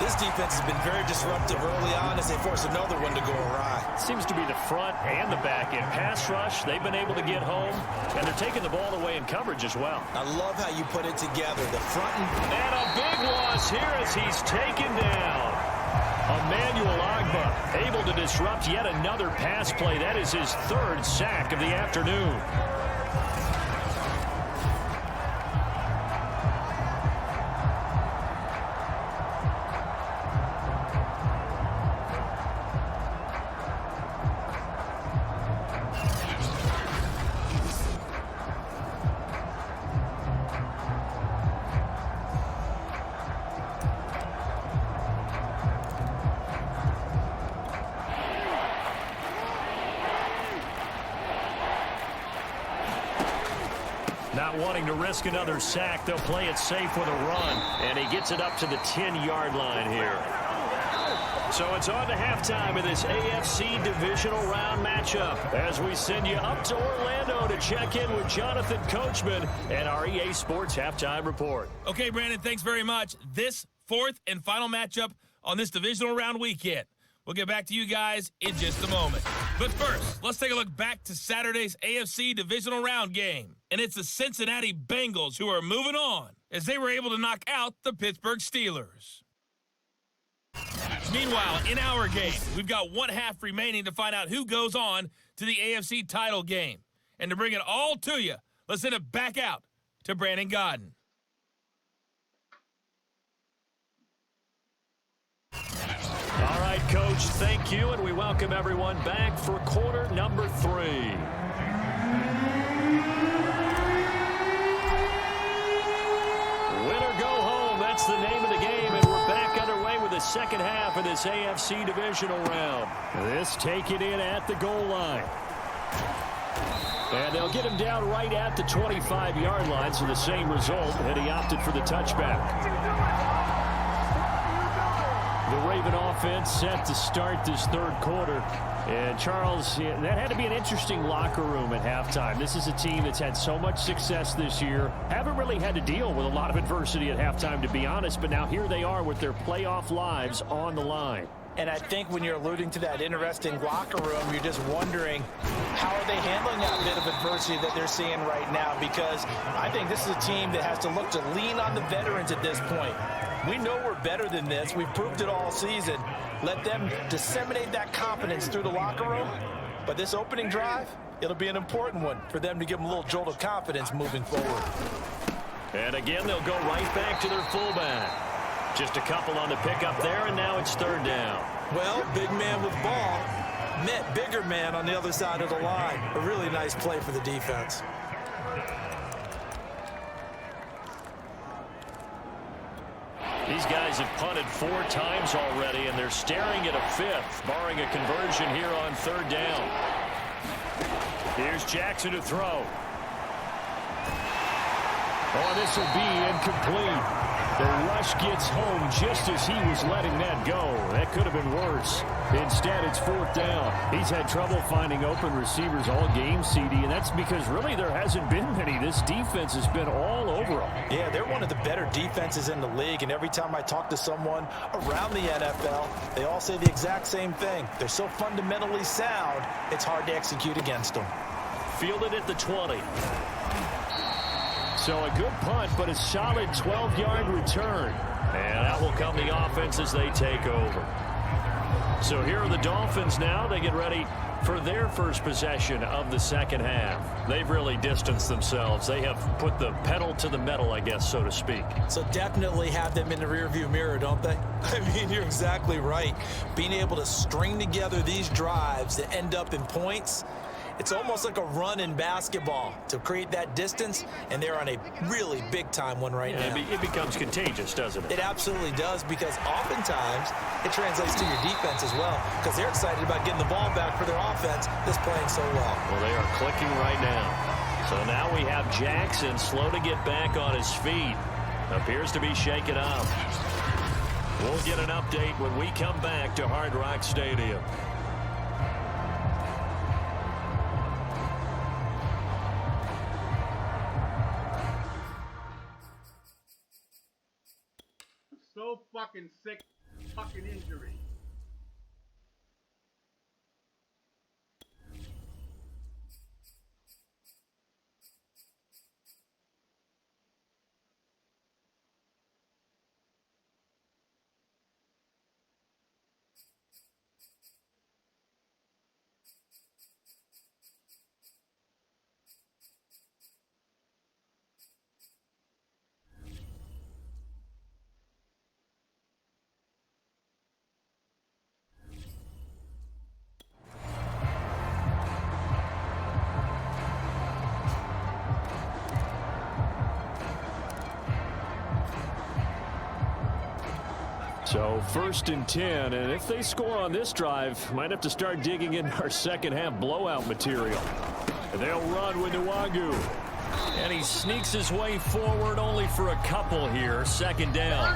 This defense has been very disruptive early on as they force another one to go awry. Seems to be the front and the back end. Pass rush, they've been able to get home, and they're taking the ball away in coverage as well. I love how you put it together. The front And a big loss here as he's taken down. Emmanuel Ogbah able to disrupt yet another pass play. That is his 3rd sack of the afternoon. Not wanting to risk another sack, they'll play it safe with a run. And he gets it up to the 10-yard line here. So it's on to halftime in this AFC divisional round matchup as we send you up to Orlando to check in with Jonathan Coachman and our EA Sports Halftime Report. Okay, Brandon, thanks very much. This fourth and final matchup on this divisional round weekend. We'll get back to you guys in just a moment. But first, let's take a look back to Saturday's AFC divisional round game. And it's the Cincinnati Bengals who are moving on as they were able to knock out the Pittsburgh Steelers. Meanwhile, in our game, we've got one half remaining to find out who goes on to the AFC title game. And to bring it all to you, let's send it back out to Brandon Godden. All right, Coach, thank you, and we welcome everyone back for quarter number 3. Win or go home, that's the name of the game, and we're back underway with the second half of this AFC divisional round. This taken in at the goal line. And they'll get him down right at the 25-yard line, so the same result, and he opted for the touchback. The Raven offense set to start this third quarter. And, Charles, that had to be an interesting locker room at halftime. This is a team that's had so much success this year. Haven't really had to deal with a lot of adversity at halftime, to be honest. But now here they are with their playoff lives on the line. And I think when you're alluding to that interesting locker room, you're just wondering how are they handling that bit of adversity that they're seeing right now, because I think this is a team that has to look to lean on the veterans at this point. We know we're better than this. We've proved it all season. Let them disseminate that confidence through the locker room. But this opening drive, it'll be an important one for them to give them a little jolt of confidence moving forward. And again, they'll go right back to their fullback. Just a couple on the pickup there, and now it's third down. Well, big man with ball met bigger man on the other side of the line. A really nice play for the defense. These guys have punted 4 times already, and they're staring at a 5th, barring a conversion here on third down. Here's Jackson to throw. Oh, this will be incomplete. The rush gets home just as he was letting that go. That could have been worse. Instead, it's fourth down. He's had trouble finding open receivers all game, CD, and that's because really there hasn't been many. This defense has been all over them. Yeah, they're one of the better defenses in the league, and every time I talk to someone around the NFL, they all say the exact same thing. They're so fundamentally sound, it's hard to execute against them. Fielded at the 20. So a good punt, but a solid 12-yard return. And that will come the offense as they take over. So here are the Dolphins now. They get ready for their first possession of the second half. They've really distanced themselves. They have put the pedal to the metal, I guess, so to speak. So definitely have them in the rearview mirror, don't they? I mean, you're exactly right. Being able to string together these drives that end up in points, it's almost like a run in basketball to create that distance, and they're on a really big-time one right now. It becomes contagious, doesn't it? It absolutely does, because oftentimes it translates to your defense as well, because they're excited about getting the ball back for their offense that's playing so well. Well, they are clicking right now. So now we have Jackson slow to get back on his feet. Appears to be shaken up. We'll get an update when we come back to Hard Rock Stadium. So fucking sick, fucking injury. So 1st and 10, and if they score on this drive, might have to start digging in our second half blowout material. And they'll run with Nwagu. And he sneaks his way forward only for a couple here. Second down.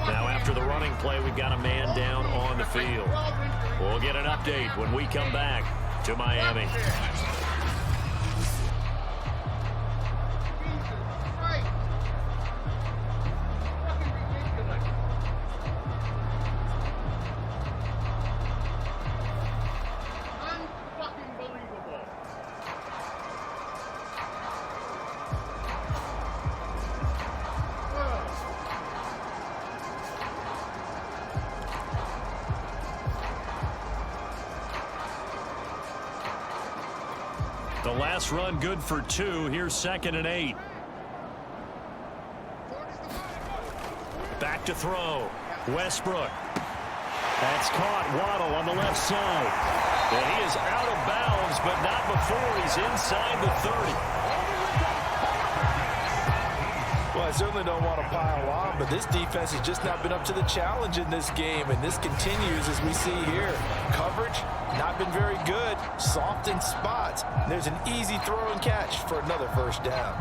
Now after the running play, we've got a man down on the field. We'll get an update when we come back to Miami. The last run good for 2. Here's 2nd and 8. Back to throw. Westbrook. That's caught. Waddle on the left side. And he is out of bounds, but not before he's inside the 30. Well, I certainly don't want to pile on, but this defense has just not been up to the challenge in this game, and this continues as we see here. Coverage, not been very good. Soft in spots. There's an easy throw and catch for another first down.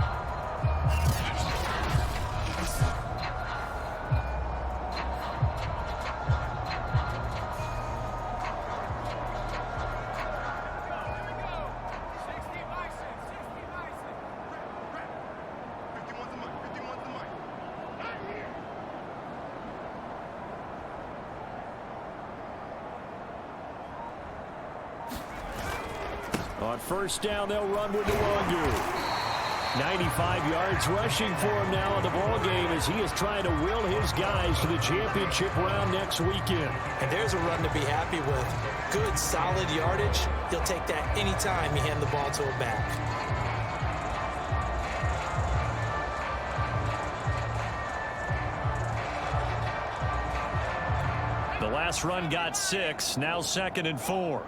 On first down, they'll run with Nwangu. 95 yards rushing for him now in the ball game as he is trying to will his guys to the championship round next weekend. And there's a run to be happy with. Good, solid yardage. He'll take that anytime you hand the ball to a back. The last run got 6. Now 2nd and 4.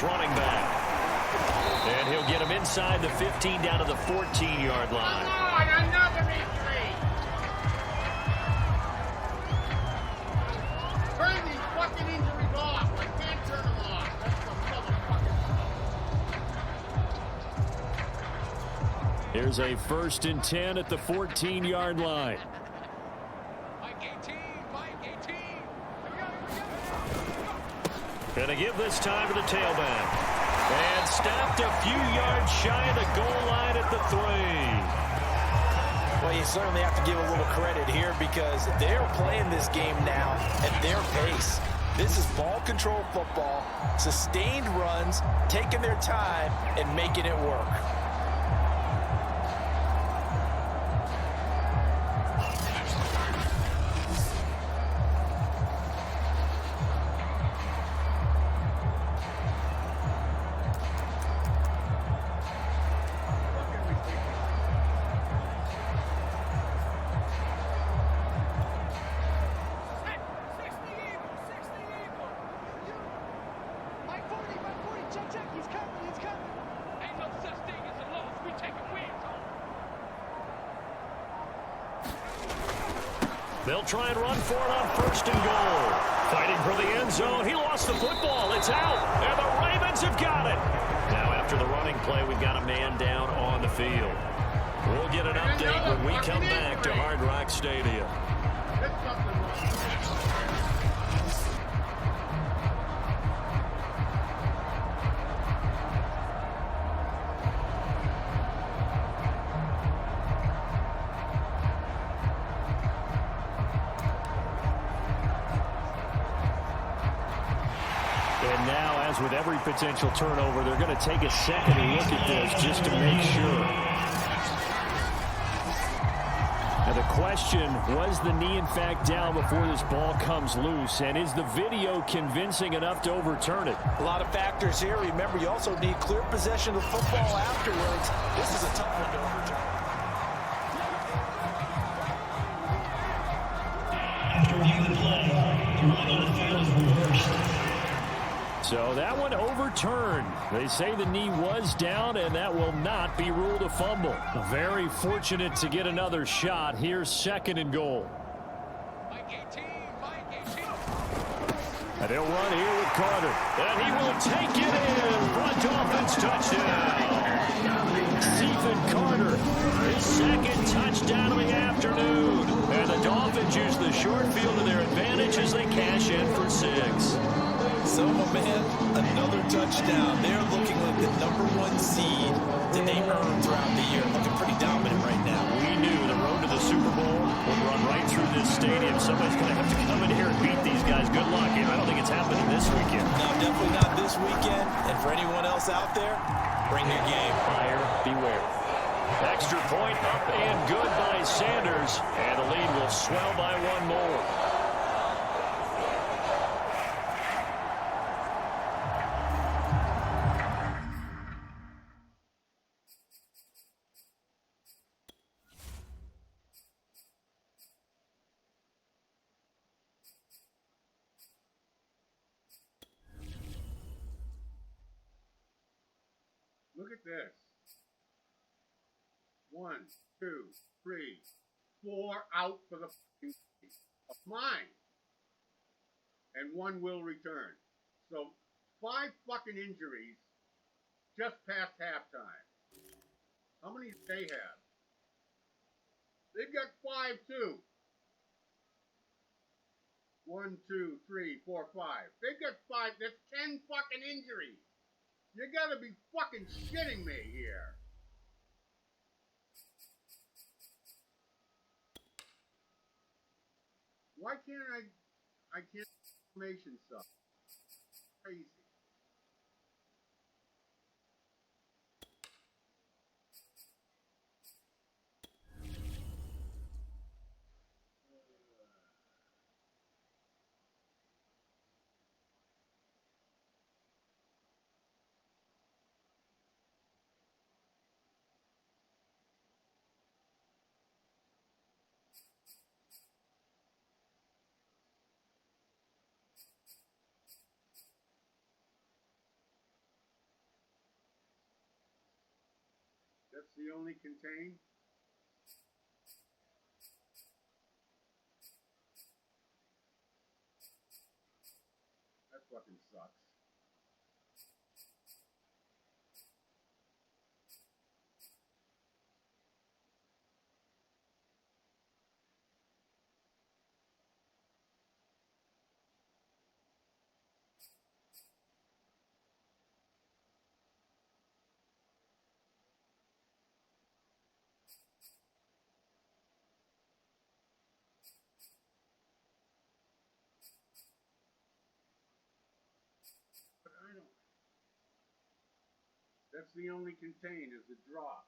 Running back. And he'll get him inside the 15 down to the 14-yard line. Come on, another injury. Turn these fucking injuries off. I can't turn them off. That's the motherfucker. Here's a 1st and 10 at the 14-yard line. Going to give this time to the tailback. And stopped a few yards shy of the goal line at the 3. Well, you certainly have to give a little credit here because they're playing this game now at their pace. This is ball control football, sustained runs, taking their time and making it work. They'll try and run for it on 1st and goal. Fighting for the end zone. He lost the football. It's out. And the Ravens have got it. Now after the running play, we've got a man down on the field. We'll get an update when we come back to Hard Rock Stadium. And now, as with every potential turnover, they're going to take a second look at this just to make sure. Now the question, was the knee in fact down before this ball comes loose? And is the video convincing enough to overturn it? A lot of factors here. Remember, you also need clear possession of football afterwards. This is a tough one to overturn. After reviewing the play, the run on the field is reversed. So that one overturned. They say the knee was down, and that will not be ruled a fumble. Very fortunate to get another shot. Here's 2nd and goal. Mike 18. And he'll run here with Carter. And he will take it in for a Dolphins touchdown. Stephen Carter, his second touchdown of the afternoon. And the Dolphins use the short field to their advantage as they cash in for 6. So, my man, another touchdown. They're looking like the #1 seed that they earned throughout the year. Looking pretty dominant right now. We knew the road to the Super Bowl would run right through this stadium. Somebody's going to have to come in here and beat these guys. Good luck. I don't think it's happening this weekend. No, definitely not this weekend. And for anyone else out there, bring your game. Buyer beware. Extra point up and good by Sanders. And the lead will swell by 1 more. Look at this. 1, 2, 3, 4 out for the f***ing team of mine. And 1 will return. So 5 fucking injuries just past halftime. How many do they have? They've got 5 too. 1, 2, 3, 4, 5. They've got 5. That's 10 fucking injuries. You gotta be fucking shitting me here. Why can't I can't information stuff? Crazy. That's the only contain. That fucking sucks. That's the only contain is the drop.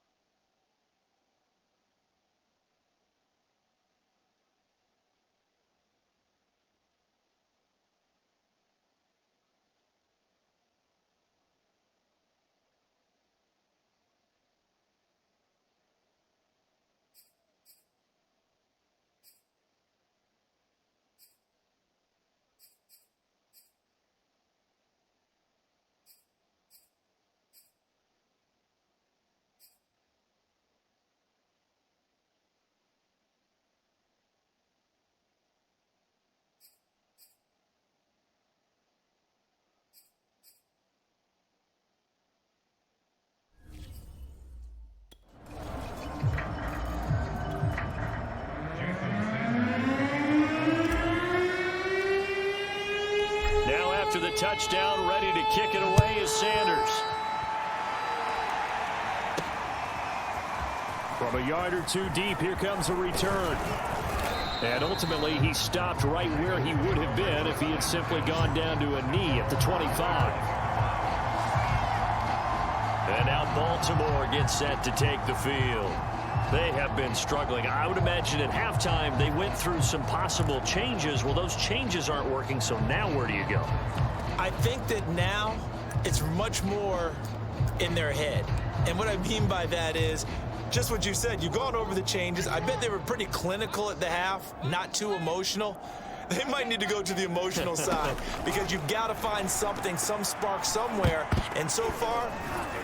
After the touchdown, ready to kick it away is Sanders. From a yard or 2 deep, here comes a return. And ultimately, he stopped right where he would have been if he had simply gone down to a knee at the 25. And now Baltimore gets set to take the field. They have been struggling. I would imagine at halftime they went through some possible changes. Well, those changes aren't working, so now where do you go? I think that now it's much more in their head. And what I mean by that is just what you said. You've gone over the changes. I bet they were pretty clinical at the half, not too emotional. They might need to go to the emotional side because you've got to find something, some spark somewhere. And so far,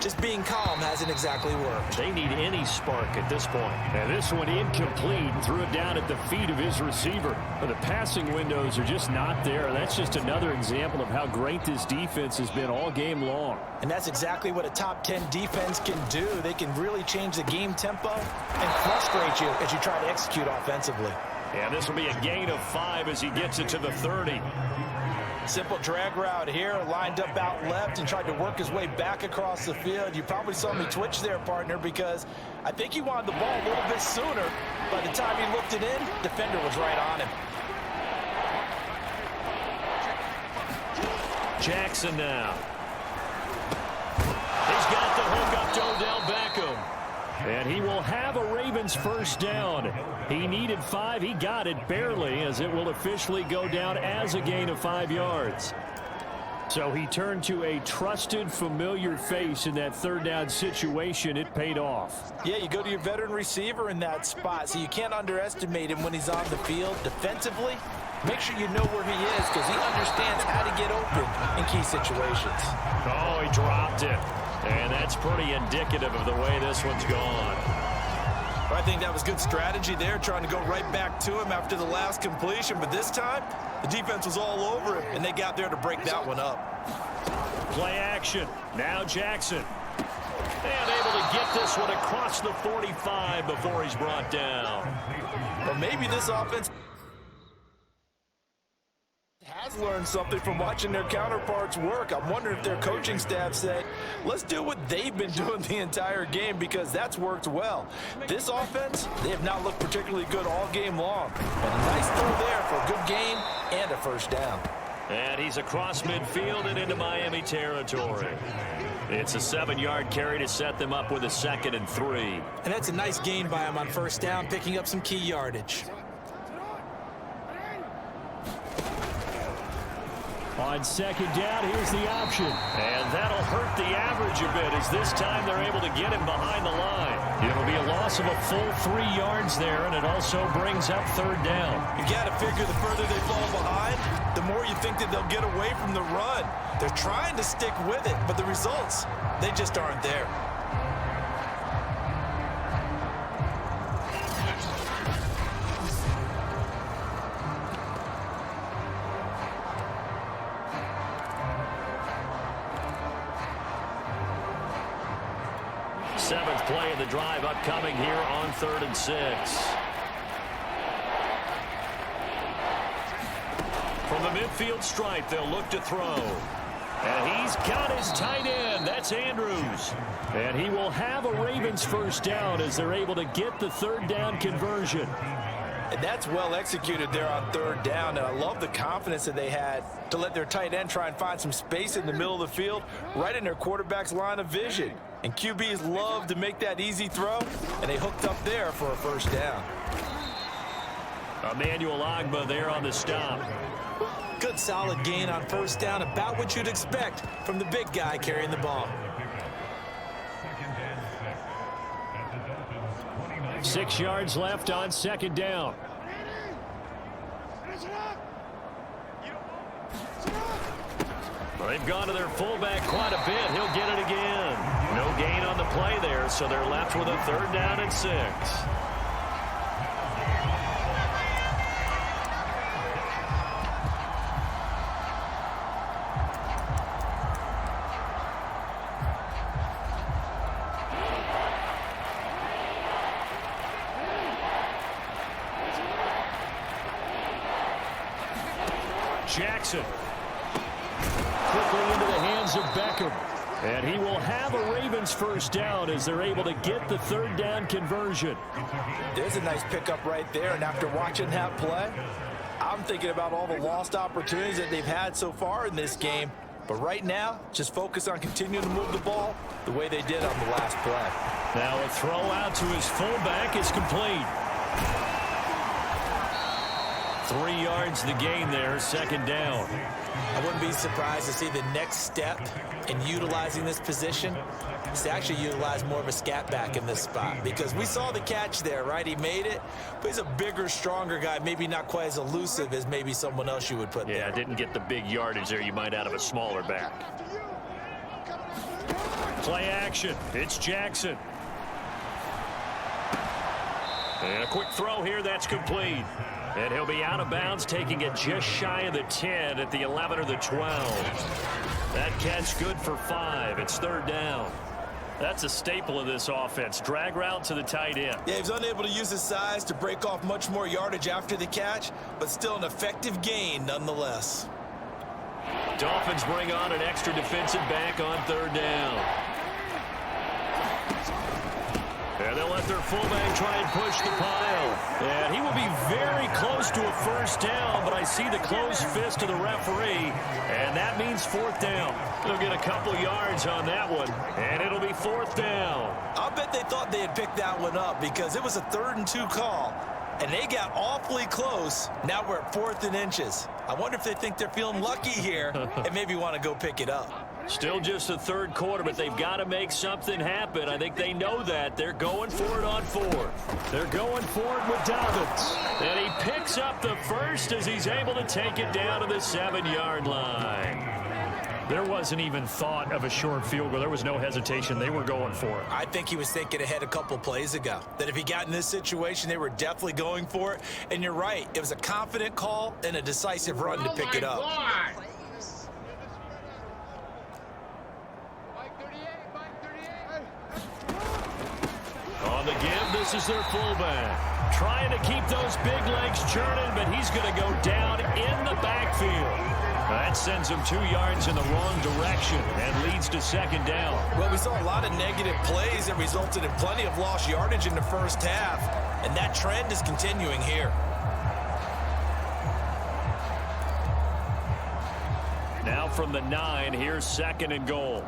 just being calm hasn't exactly worked. They need any spark at this point. And this one incomplete, threw it down at the feet of his receiver. But the passing windows are just not there. That's just another example of how great this defense has been all game long. And that's exactly what a top 10 defense can do. They can really change the game tempo and frustrate you as you try to execute offensively. And this will be a gain of 5 as he gets it to the 30. Simple drag route here, lined up out left and tried to work his way back across the field. You probably saw me twitch there, partner, because I think he wanted the ball a little bit sooner. By the time he looked it in, defender was right on him. Jackson now. He's got the hook up to Odell Beckham. And he will have a Ravens first down. He needed 5. He got it barely, as it will officially go down as a gain of 5 yards. So he turned to a trusted, familiar face in that third down situation. It paid off. Yeah, you go to your veteran receiver in that spot, so you can't underestimate him when he's on the field. Defensively, make sure you know where he is, because he understands how to get open in key situations. Oh, he dropped it. And that's pretty indicative of the way this one's gone. I think that was good strategy there, trying to go right back to him after the last completion. But this time, the defense was all over him, and they got there to break that one up. Play action. Now Jackson. And able to get this one across the 45 before he's brought down. Well, maybe this offense has learned something from watching their counterparts work. I'm wondering if their coaching staff said, let's do what they've been doing the entire game, because that's worked well. This offense, they have not looked particularly good all game long. But a nice throw there for a good gain and a first down. And he's across midfield and into Miami territory. It's a 7-yard carry to set them up with a 2nd and 3. And that's a nice gain by him on first down, picking up some key yardage. On 2nd down, here's the option. And that'll hurt the average a bit, as this time they're able to get him behind the line. It'll be a loss of a full 3 yards there, and it also brings up 3rd down. You got to figure the further they fall behind, the more you think that they'll get away from the run. They're trying to stick with it, but the results, they just aren't there. Seventh play of the drive upcoming here on 3rd and 6. From the midfield stripe, they'll look to throw. And he's got his tight end. That's Andrews. And he will have a Ravens first down as they're able to get the 3rd down conversion. And that's well executed there on 3rd down. And I love the confidence that they had to let their tight end try and find some space in the middle of the field, right in their quarterback's line of vision. And QBs love to make that easy throw, and they hooked up there for a first down. Emmanuel Ogbah there on the stop. Good solid gain on first down, about what you'd expect from the big guy carrying the ball. 6 yards left on 2nd down. Well, they've gone to their fullback quite a bit. He'll get it again. No gain on the play there, so they're left with a 3rd down and 6. Jackson. Quickly into the hands of Beckham. And he will have a Ravens first down as they're able to get the 3rd down conversion. There's a nice pickup right there, and after watching that play, I'm thinking about all the lost opportunities that they've had so far in this game. But right now, just focus on continuing to move the ball the way they did on the last play. Now a throw out to his fullback is complete. 3 yards the gain there, 2nd down. I wouldn't be surprised to see the next step in utilizing this position is to actually utilize more of a scat back in this spot, because we saw the catch there, right? He made it, but he's a bigger, stronger guy, maybe not quite as elusive as maybe someone else you would put there. Yeah, didn't get the big yardage there you might out of a smaller back. Play action. It's Jackson. And a quick throw here. That's complete. And he'll be out of bounds, taking it just shy of the 10 at the 11 or the 12. That catch good for 5. It's third down. That's a staple of this offense. Drag route to the tight end. Yeah, he was unable to use his size to break off much more yardage after the catch, but still an effective gain nonetheless. Dolphins bring on an extra defensive back on third down. And they'll let their fullback try and push the pile. And he will be very close to a first down, but I see the closed fist of the referee, and that means fourth down. They'll get a couple yards on that one, and it'll be fourth down. I'll bet they thought they had picked that one up because it was a 3rd and 2 call, and they got awfully close. Now we're at 4th and inches. I wonder if they think they're feeling lucky here and maybe want to go pick it up. Still just the third quarter, but they've got to make something happen. I think they know that. They're going for it on 4th. They're going for it with Dobbins. And he picks up the first as he's able to take it down to the 7-yard line. There wasn't even thought of a short field goal. There was no hesitation. They were going for it. I think he was thinking ahead a couple plays ago, that if he got in this situation, they were definitely going for it. And you're right. It was a confident call and a decisive run to pick it up. God. On the give, this is their fullback. Trying to keep those big legs churning, but he's going to go down in the backfield. That sends him 2 yards in the wrong direction and leads to second down. Well, we saw a lot of negative plays that resulted in plenty of lost yardage in the first half, and that trend is continuing here. Now from the 9, here's 2nd and goal.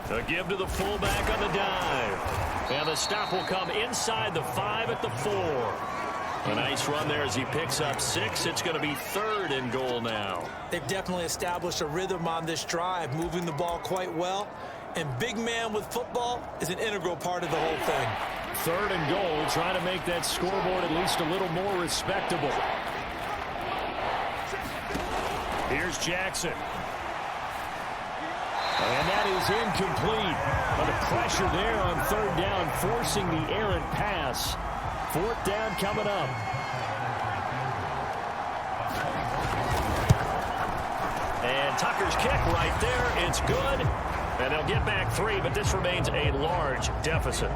A give to the fullback on the dive. And the stop will come inside the 5 at the 4. A nice run there as he picks up 6. It's going to be 3rd and goal now. They've definitely established a rhythm on this drive, moving the ball quite well. And big man with football is an integral part of the whole thing. 3rd and goal, trying to make that scoreboard at least a little more respectable. Here's Jackson. And that is incomplete. But the pressure there on 3rd down, forcing the errant pass. 4th down coming up. And Tucker's kick right there. It's good. And they'll get back 3, but this remains a large deficit.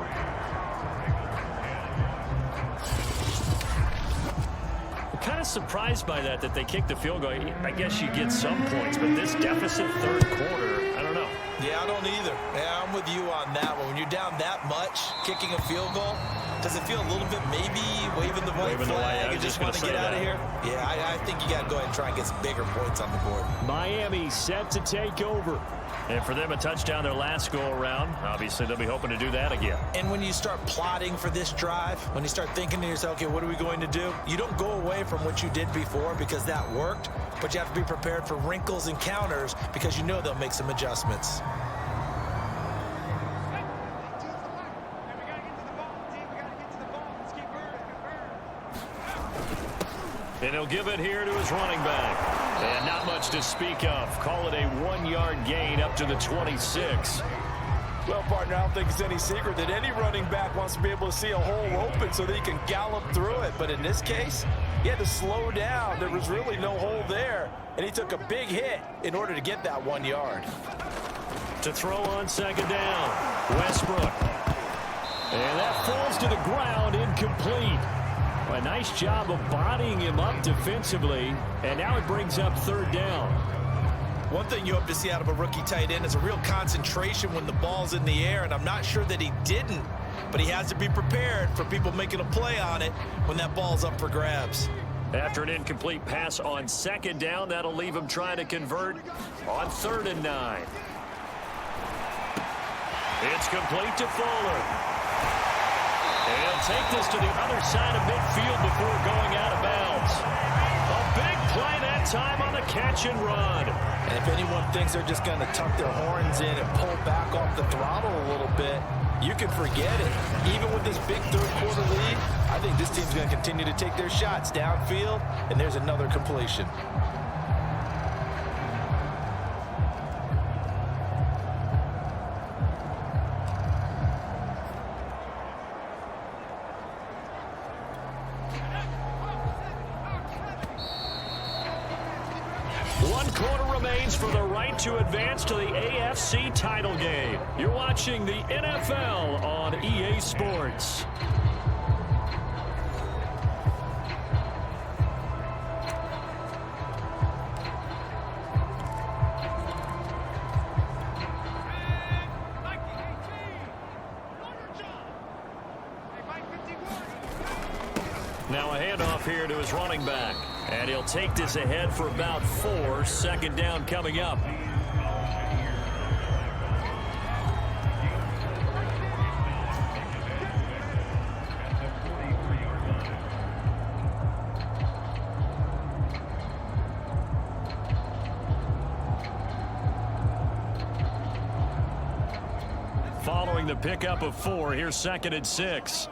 I'm kind of surprised by that they kicked the field goal. I guess you get some points, but this deficit 3rd quarter, I don't know. Yeah, I don't either. Yeah, I'm with you on that one. When you're down that much, kicking a field goal, does it feel a little bit maybe waving the white flag and just want to get out of here? Yeah, I think you got to go ahead and try and get some bigger points on the board. Miami set to take over. And for them, a touchdown their last go-around. Obviously, they'll be hoping to do that again. And when you start plotting for this drive, when you start thinking to yourself, okay, what are we going to do? You don't go away from what you did before because that worked, but you have to be prepared for wrinkles and counters because you know they'll make some adjustments. And he'll give it here to his running back. And not much to speak of. Call it a 1-yard gain up to the 26. Well, partner, I don't think it's any secret that any running back wants to be able to see a hole open so that he can gallop through it. But in this case, he had to slow down. There was really no hole there. And he took a big hit in order to get that 1 yard. To throw on 2nd down, Westbrook. And that falls to the ground, incomplete. A nice job of bodying him up defensively, and now it brings up 3rd down. One thing you hope to see out of a rookie tight end is a real concentration when the ball's in the air, and I'm not sure that he didn't, but he has to be prepared for people making a play on it when that ball's up for grabs. After an incomplete pass on 2nd down, that'll leave him trying to convert on 3rd and 9. It's complete to Fuller. And he'll take this to the other side of midfield before going out of bounds. A big play that time on the catch and run. And if anyone thinks they're just going to tuck their horns in and pull back off the throttle a little bit, you can forget it. Even with this big 3rd quarter lead, I think this team's going to continue to take their shots downfield, and there's another completion. quarter remains for the right to advance to the AFC title game. You're watching the NFL on EA Sports. Now a handoff here to his running back. And he'll take this ahead for about 4. Second down coming up. Following the pickup of 4, here's 2nd and 6.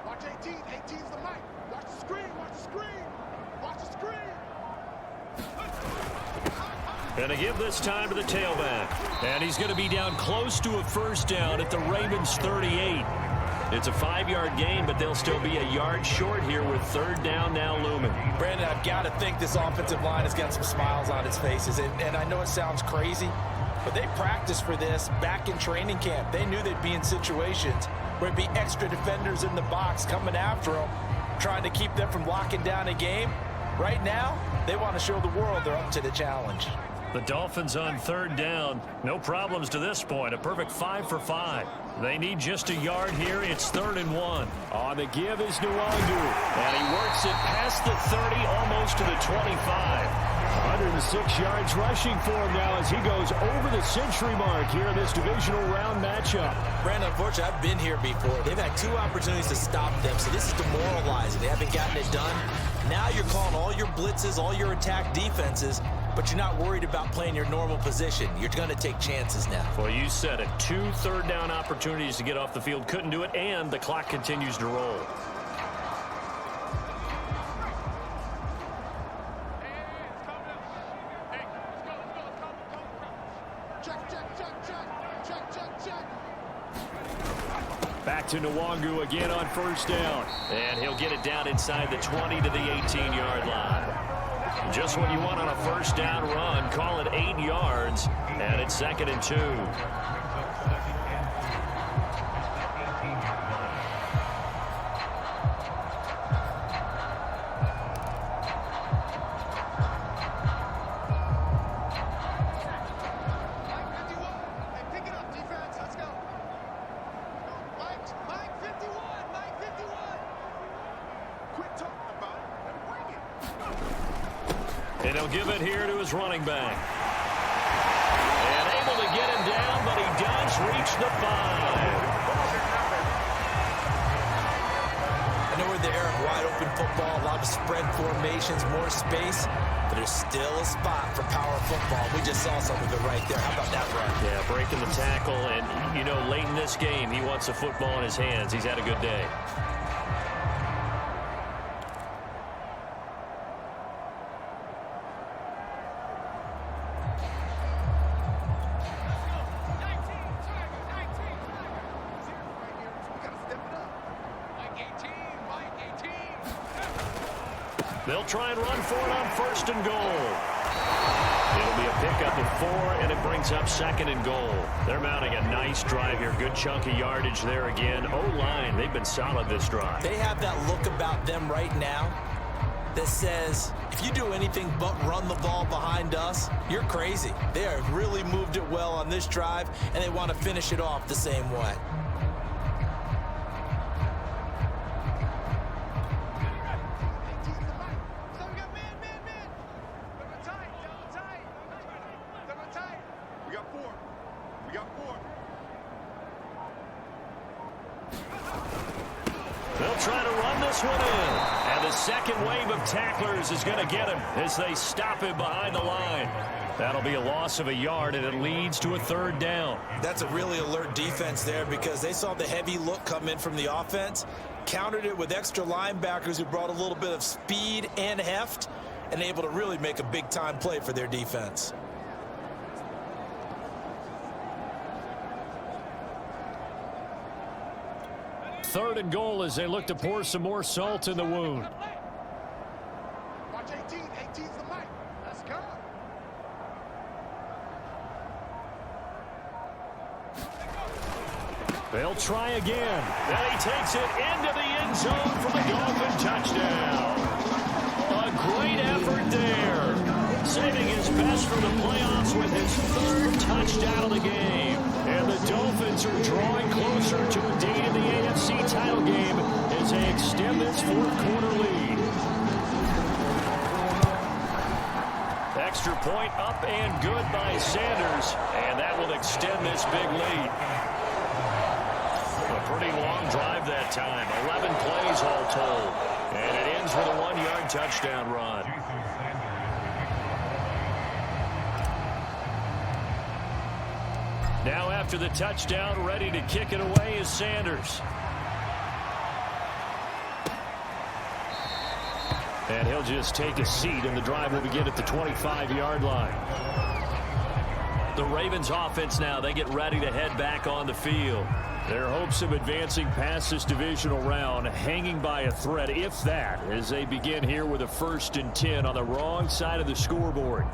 Watch 18. 18's the mic. Watch the screen. Watch the screen. Watch the screen. And to give this time to the tailback. And he's going to be down close to a first down at the Ravens 38. It's a 5-yard gain, but they'll still be a yard short here with 3rd down now looming. Brandon, I've got to think this offensive line has got some smiles on its faces. And I know it sounds crazy, but they practiced for this back in training camp. They knew they'd be in situations where it'd be extra defenders in the box coming after them, trying to keep them from locking down a game. Right now, they want to show the world they're up to the challenge. The Dolphins on 3rd down. No problems to this point. A perfect 5 for 5. They need just a yard here. It's 3rd and 1. On the give is Nwangu. And he works it past the 30, almost to the 25. 106 yards rushing for him now as he goes over the century mark here in this divisional round matchup. Brandon, unfortunately, I've been here before. They've had 2 opportunities to stop them, so this is demoralizing. They haven't gotten it done. Now you're calling all your blitzes, all your attack defenses, but you're not worried about playing your normal position. You're going to take chances now. Well, you said it. 2 third down opportunities to get off the field. Couldn't do it, and the clock continues to roll. Back to Nwangu again on 1st down. And he'll get it down inside the 20 to the 18-yard line. Just what you want on a 1st down run. Call it 8 yards. And it's 2nd and 2. And he'll give it here to his running back. And able to get him down, but he does reach the 5. I know we're there, wide open football, a lot of spread formations, more space, but there's still a spot for power football. We just saw some of it right there. How about that run? Yeah, breaking the tackle, and, you know, late in this game, he wants the football in his hands. He's had a good day. They'll try and run for it on 1st and goal. It'll be a pickup of 4, and it brings up 2nd and goal. They're mounting a nice drive here. Good chunk of yardage there again. O-line, they've been solid this drive. They have that look about them right now that says, if you do anything but run the ball behind us, you're crazy. They have really moved it well on this drive, and they want to finish it off the same way. They'll try to run this one in. And the second wave of tacklers is going to get him as they stop him behind the line. That'll be a loss of a yard, and it leads to a 3rd down. That's a really alert defense there because they saw the heavy look come in from the offense, countered it with extra linebackers who brought a little bit of speed and heft, and able to really make a big-time play for their defense. Third and goal as they look to pour some more salt in the wound. Watch 18. 18's the mic. They'll try again. And he takes it into the end zone for the Dolphin touchdown. A great effort there. Saving his best for the playoffs with his third touchdown of the game. And the Dolphins are drawing closer to a date in the AFC title game as they extend this fourth-quarter lead. Extra point up and good by Sanders, and that will extend this big lead. A pretty long drive that time, 11 plays all told, and it ends with a 1-yard touchdown run. Now after the touchdown, ready to kick it away is Sanders. And he'll just take a seat, and the drive will begin at the 25-yard line. The Ravens offense now, they get ready to head back on the field. Their hopes of advancing past this divisional round hanging by a thread, if that, as they begin here with a 1st and 10 on the wrong side of the scoreboard.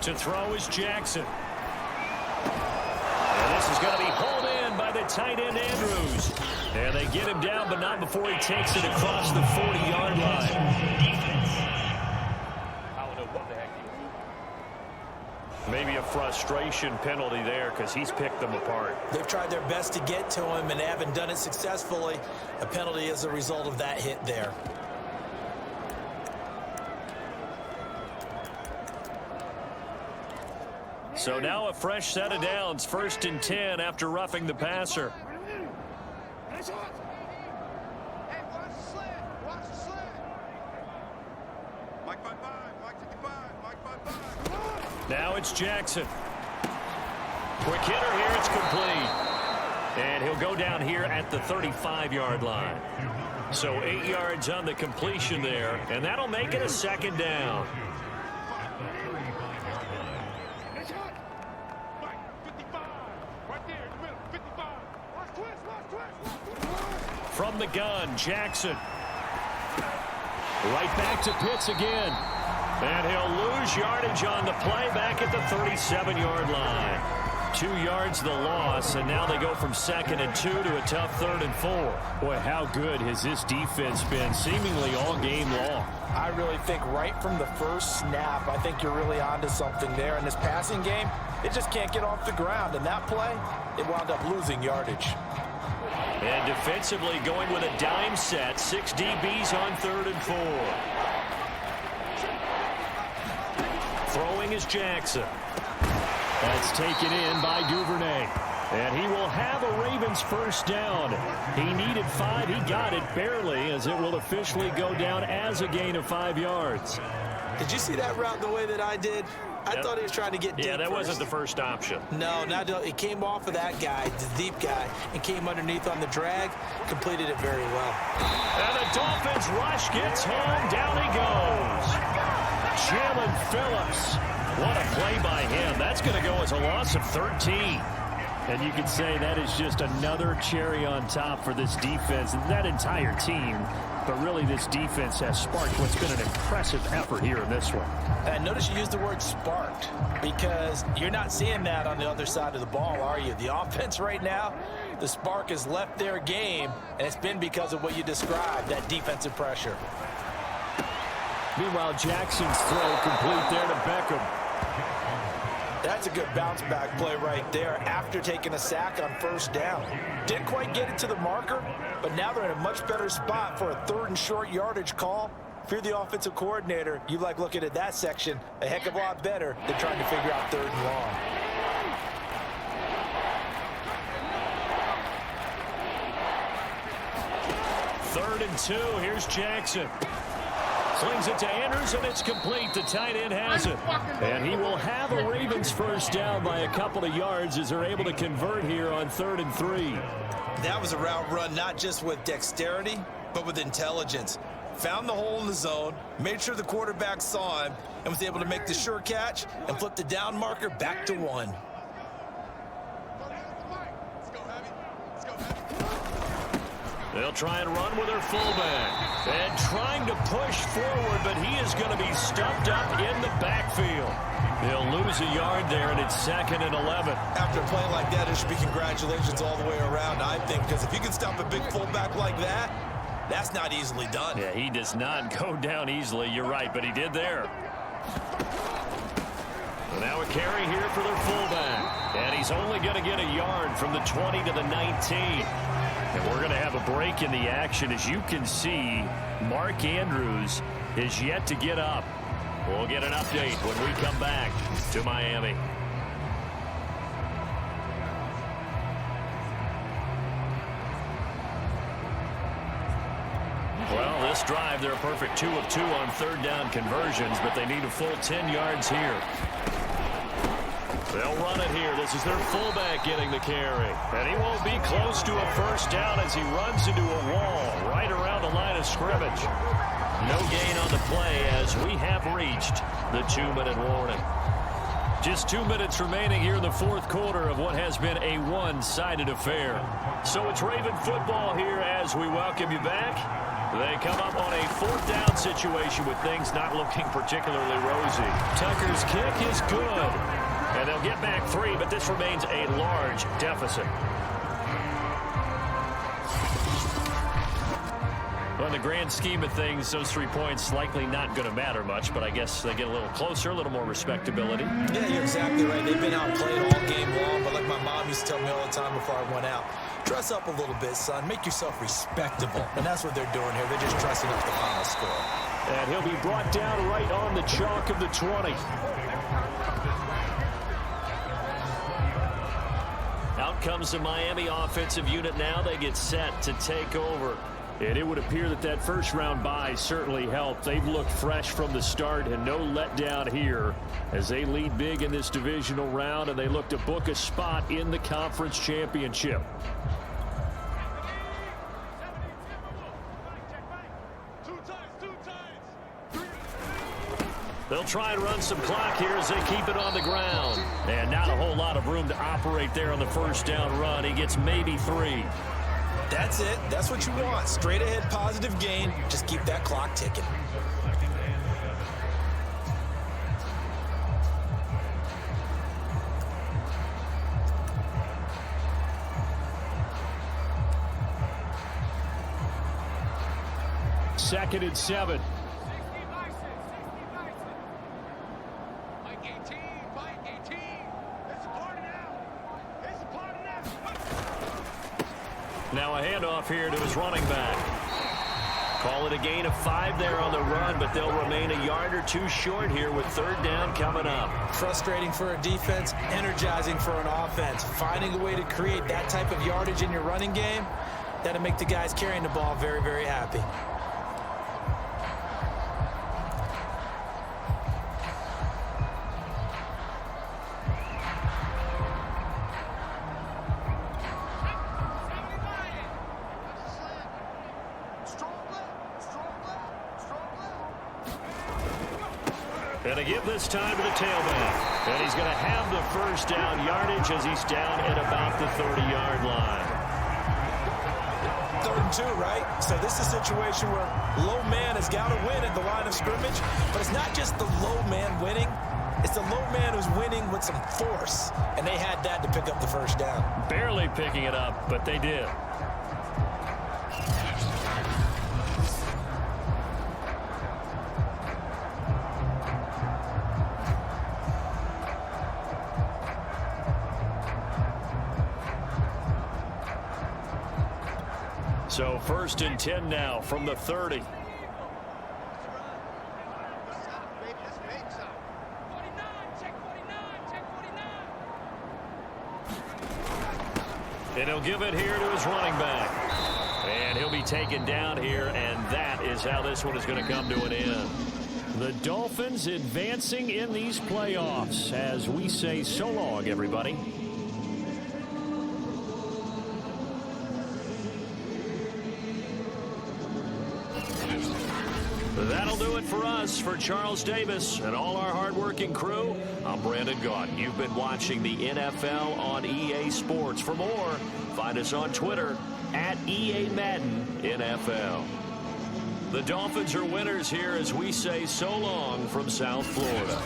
To throw is Jackson. And this is going to be pulled in by the tight end Andrews. And they get him down, but not before he takes it across the 40-yard line. I don't know what the heck he was. Maybe a frustration penalty there because he's picked them apart. They've tried their best to get to him, and they haven't done it successfully. A penalty is a result of that hit there. So now a fresh set of downs, 1st and 10 after roughing the passer. Now it's Jackson. Quick hitter here, it's complete. And he'll go down here at the 35-yard line. So 8 yards on the completion there, and that'll make it a 2nd down. From the gun, Jackson. Right back to Pitts again. And he'll lose yardage on the play back at the 37-yard line. 2 yards the loss, and now they go from 2nd and 2 to a tough 3rd and 4. Boy, how good has this defense been seemingly all game long? I really think right from the first snap, I think you're really onto something there. In this passing game, it just can't get off the ground. And that play, it wound up losing yardage. And defensively going with a dime set. 6 DBs on 3rd and 4. Throwing is Jackson. That's taken in by Duvernay. And he will have a Ravens 1st down. He needed 5. He got it barely, as it will officially go down as a gain of 5 yards. Did you see that route the way that I did? I thought he was trying to get deep. Yeah, that first. wasn't the first option. No, it came off of that guy, the deep guy, and came underneath on the drag, completed it very well. And the Dolphins rush gets home, down he goes. Jalen Phillips, what a play by him. That's going to go as a loss of 13. And you could say that is just another cherry on top for this defense and that entire team. But really, this defense has sparked what's been an impressive effort here in this one. And notice you used the word sparked, because you're not seeing that on the other side of the ball, are you? The offense right now, the spark has left their game, and it's been because of what you described, that defensive pressure. Meanwhile, Jackson's throw complete there to Beckham. That's a good bounce back play right there after taking a sack on 1st down. Didn't quite get it to the marker, but now they're in a much better spot for a 3rd and short yardage call. If you're the offensive coordinator, you like looking at that section a heck of a lot better than trying to figure out 3rd and long. Third and 2, here's Jackson. Slings it to Andrews, and it's complete. The tight end has it. And he will have a Ravens 1st down by a couple of yards as they're able to convert here on 3rd and 3. That was a route run not just with dexterity, but with intelligence. Found the hole in the zone, made sure the quarterback saw him, and was able to make the sure catch and flip the down marker back to 1. They'll try and run with their fullback. And trying to push forward, but he is going to be stuffed up in the backfield. He'll lose a yard there, and it's 2nd and 11. After playing like that, it should be congratulations all the way around, I think, because if you can stop a big fullback like that, that's not easily done. Yeah, he does not go down easily. You're right, but he did there. And now a carry here for their fullback. And he's only going to get a yard from the 20 to the 19. And we're going to have a break in the action. As you can see, Mark Andrews is yet to get up. We'll get an update when we come back to Miami. Well, this drive, they're a perfect 2 of 2 on 3rd down conversions, but they need a full 10 yards here. They'll run it here. This is their fullback getting the carry. And he won't be close to a first down as he runs into a wall right around the line of scrimmage. No gain on the play as we have reached the 2-minute warning. Just 2 minutes remaining here in the 4th quarter of what has been a one-sided affair. So it's Raven football here as we welcome you back. They come up on a 4th down situation with things not looking particularly rosy. Tucker's kick is good. And they'll get back 3, but this remains a large deficit. Well, in the grand scheme of things, those 3 points likely not going to matter much, but I guess they get a little closer, a little more respectability. Yeah, you're exactly right. They've been outplayed all game long, but like my mom used to tell me all the time before I went out, dress up a little bit, son. Make yourself respectable. And that's what they're doing here. They're just dressing up the final score. And he'll be brought down right on the chalk of the 20. Out comes the Miami offensive unit now. They get set to take over. And it would appear that that first-round bye certainly helped. They've looked fresh from the start and no letdown here as they lead big in this divisional round, and they look to book a spot in the conference championship. They'll try and run some clock here as they keep it on the ground. And not a whole lot of room to operate there on the first down run. He gets maybe 3. That's it. That's what you want. Straight ahead positive gain. Just keep that clock ticking. Second and 7. Now a handoff here to his running back. Call it a gain of 5 there on the run, but they'll remain a yard or 2 short here with 3rd down coming up. Frustrating for a defense, energizing for an offense. Finding a way to create that type of yardage in your running game, that'll make the guys carrying the ball very, very happy. And a give this time to the tailback. And he's going to have the first down yardage as he's down at about the 30-yard line. 3rd and 2, right? So this is a situation where low man has got to win at the line of scrimmage. But it's not just the low man winning. It's the low man who's winning with some force. And they had that to pick up the first down. Barely picking it up, but they did. So 1st and 10 now from the 30. And he'll give it here to his running back. And he'll be taken down here, and that is how this one is going to come to an end. The Dolphins advancing in these playoffs as we say so long, everybody. That'll do it for us. For Charles Davis and all our hardworking crew, I'm Brandon Gaudin. You've been watching the NFL on EA Sports. For more, find us on Twitter at EA Madden NFL. The Dolphins are winners here as we say so long from South Florida.